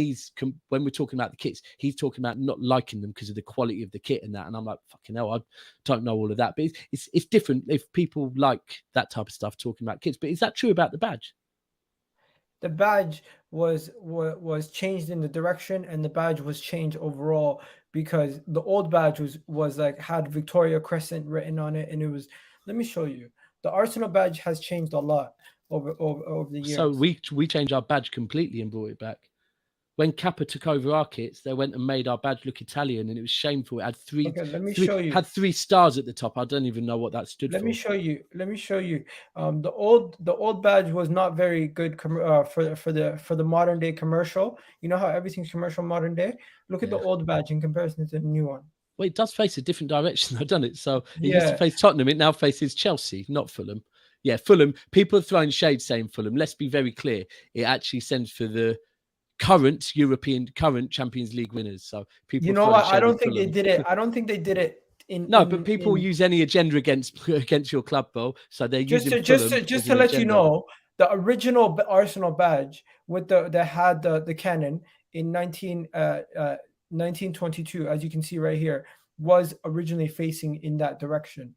when we're talking about the kits, he's talking about not liking them because of the quality of the kit and that. And I'm like, fucking hell, I don't know all of that. But it's different if people like that type of stuff talking about kits. But is that true about the badge? The badge was changed in the direction, and the badge was changed overall, because the old badge was like had Victoria Crescent written on it, and it was. Let me show you. The Arsenal badge has changed a lot over the years. So we changed our badge completely and brought it back. When Kappa took over our kits, they went and made our badge look Italian, and it was shameful. It had show you. Had 3 stars at the top. I don't even know what that stood for. Let me show you. The old badge was not very good for the modern day commercial. You know how everything's commercial modern day? Look at the old badge in comparison to the new one. Well, it does face a different direction, though, doesn't it? So it used to face Tottenham. It now faces Chelsea, not Fulham. Yeah, Fulham. People are throwing shade saying Fulham. Let's be very clear. It actually stands for the current Champions League winners. So people. You know what? I don't think they did it. I don't think they did it. But people use any agenda against your club, Bo. So they're just to let you know, the original Arsenal badge with that had the cannon in 1922, as you can see right here, was originally facing in that direction.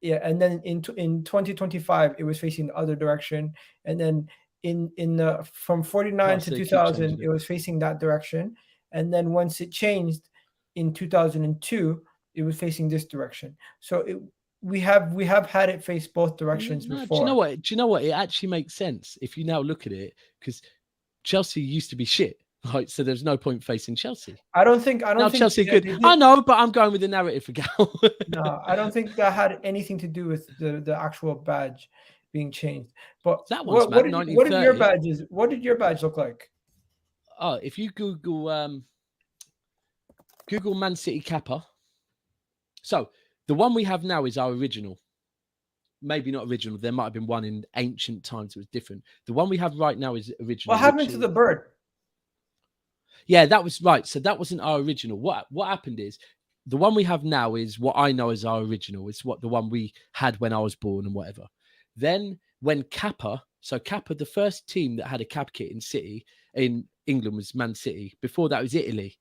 Yeah, and then in 2025 it was facing the other direction, and then from 49 to 2000 it was facing that direction, and then once it changed in 2002 it was facing this direction. So we have had it face both directions before. Do you know what? It actually makes sense if you now look at it, because Chelsea used to be shit. Right, so there's no point facing Chelsea. I don't think Chelsea good. I know, but I'm going with the narrative for Gal. No, I don't think that had anything to do with the actual badge being changed. But that one's what did your badge look like? Oh, if you Google Man City Kappa. So the one we have now is our original. Maybe not original. There might have been one in ancient times that was different. The one we have right now is original. What happened to the bird? Yeah, that was right. So that wasn't our original. What happened is the one we have now is what I know as our original. It's what the one we had when I was born and whatever. Then when Kappa, the first team that had a Kappa kit in England was Man City. Before that was Italy.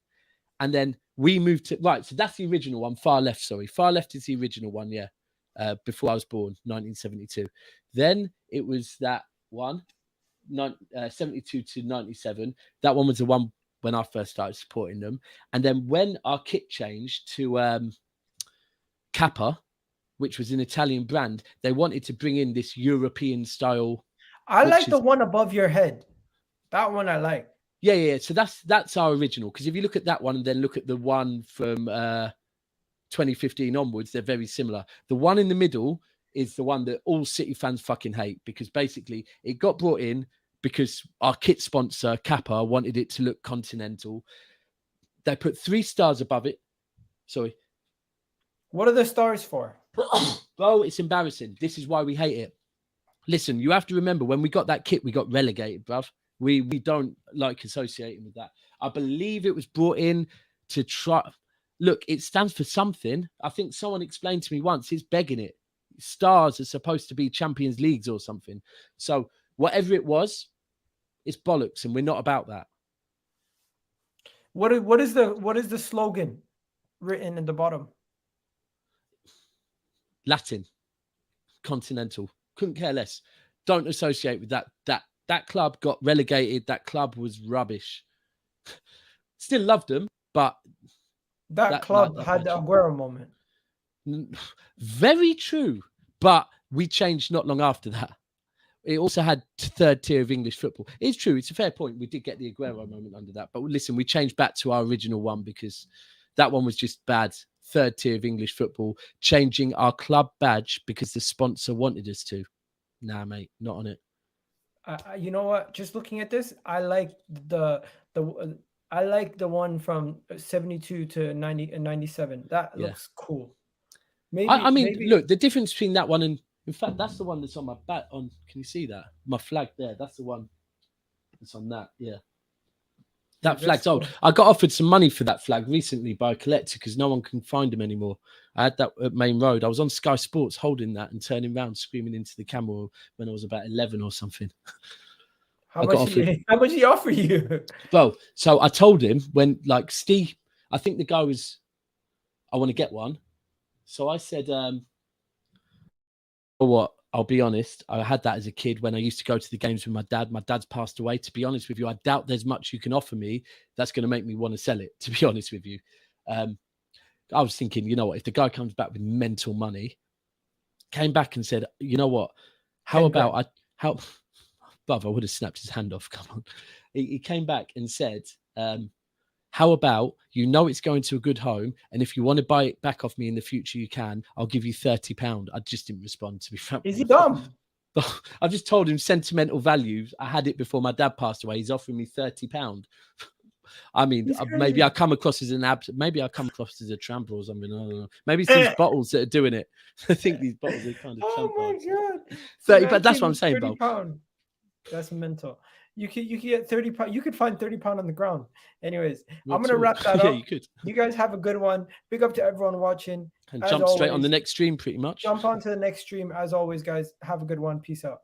And then we moved to, right, so that's the original one, far left, sorry. Far left is the original one, yeah. Before I was born, 1972. Then it was that one, 72 to 97. That one was the one when I first started supporting them. And then when our kit changed to Kappa, which was an Italian brand, they wanted to bring in this European style. I like the one above your head. That one I like. Yeah. So that's our original. Because if you look at that one and then look at the one from 2015 onwards, they're very similar. The one in the middle is the one that all City fans fucking hate, because basically it got brought in because our kit sponsor, Kappa, wanted it to look continental. They put 3 stars above it. Sorry. What are the stars for? Bro, it's embarrassing. This is why we hate it. Listen, you have to remember, when we got that kit, we got relegated, bruv. We don't like associating with that. I believe it was brought in to try... Look, it stands for something. I think someone explained to me once, it's begging it. Stars are supposed to be Champions Leagues or something. So whatever it was, it's bollocks, and we're not about that. What is the slogan written in the bottom? Latin, continental. Couldn't care less. Don't associate with that. That club got relegated. That club was rubbish. Still loved them, but That club had the Aguero moment. Very true. But we changed not long after that. It also had third tier of English football. It's true. It's a fair point. We did get the Aguero moment under that. But listen, we changed back to our original one because that one was just bad. Third tier of English football. Changing our club badge because the sponsor wanted us to. Nah, mate, not on it. You know what? Just looking at this, I like the one from 72 to 90 and 97. That looks cool. Maybe look, the difference between that one and, in fact, that's the one that's on my back. Can you see that? My flag there. That's the one that's on that. Yeah. That flag's old. I got offered some money for that flag recently by a collector because no one can find them anymore. I had that at Main Road. I was on Sky Sports holding that and turning around screaming into the camera when I was about 11 or something. How much did he offer you? Well, so I told him when, like, Steve, I think the guy was, I want to get one. So I said, what? I'll be honest. I had that as a kid when I used to go to the games with my dad. My dad's passed away. To be honest with you, I doubt there's much you can offer me that's going to make me want to sell it, to be honest with you. I was thinking, you know what, if the guy comes back with mental money, came back and said, you know what, brother, I would have snapped his hand off. Come on. He came back and said, how about, you know, it's going to a good home, and if you want to buy it back off me in the future, you can. I'll give you £30. I just didn't respond, to be frank. Is he dumb? I just told him sentimental values. I had it before my dad passed away. He's offering me £30. I mean, maybe I come across as maybe I come across as a tramper or something. I don't know. Maybe it's these bottles that are doing it. I think these bottles are kind of Oh my God. 30, but that's what I'm saying, bro. That's mental. You could get £30. You could find £30 on the ground. Anyways, I'm gonna wrap that up. Yeah, you could. You guys have a good one. Big up to everyone watching. And jump straight on the next stream, pretty much. Jump on to the next stream. As always, guys, have a good one. Peace out.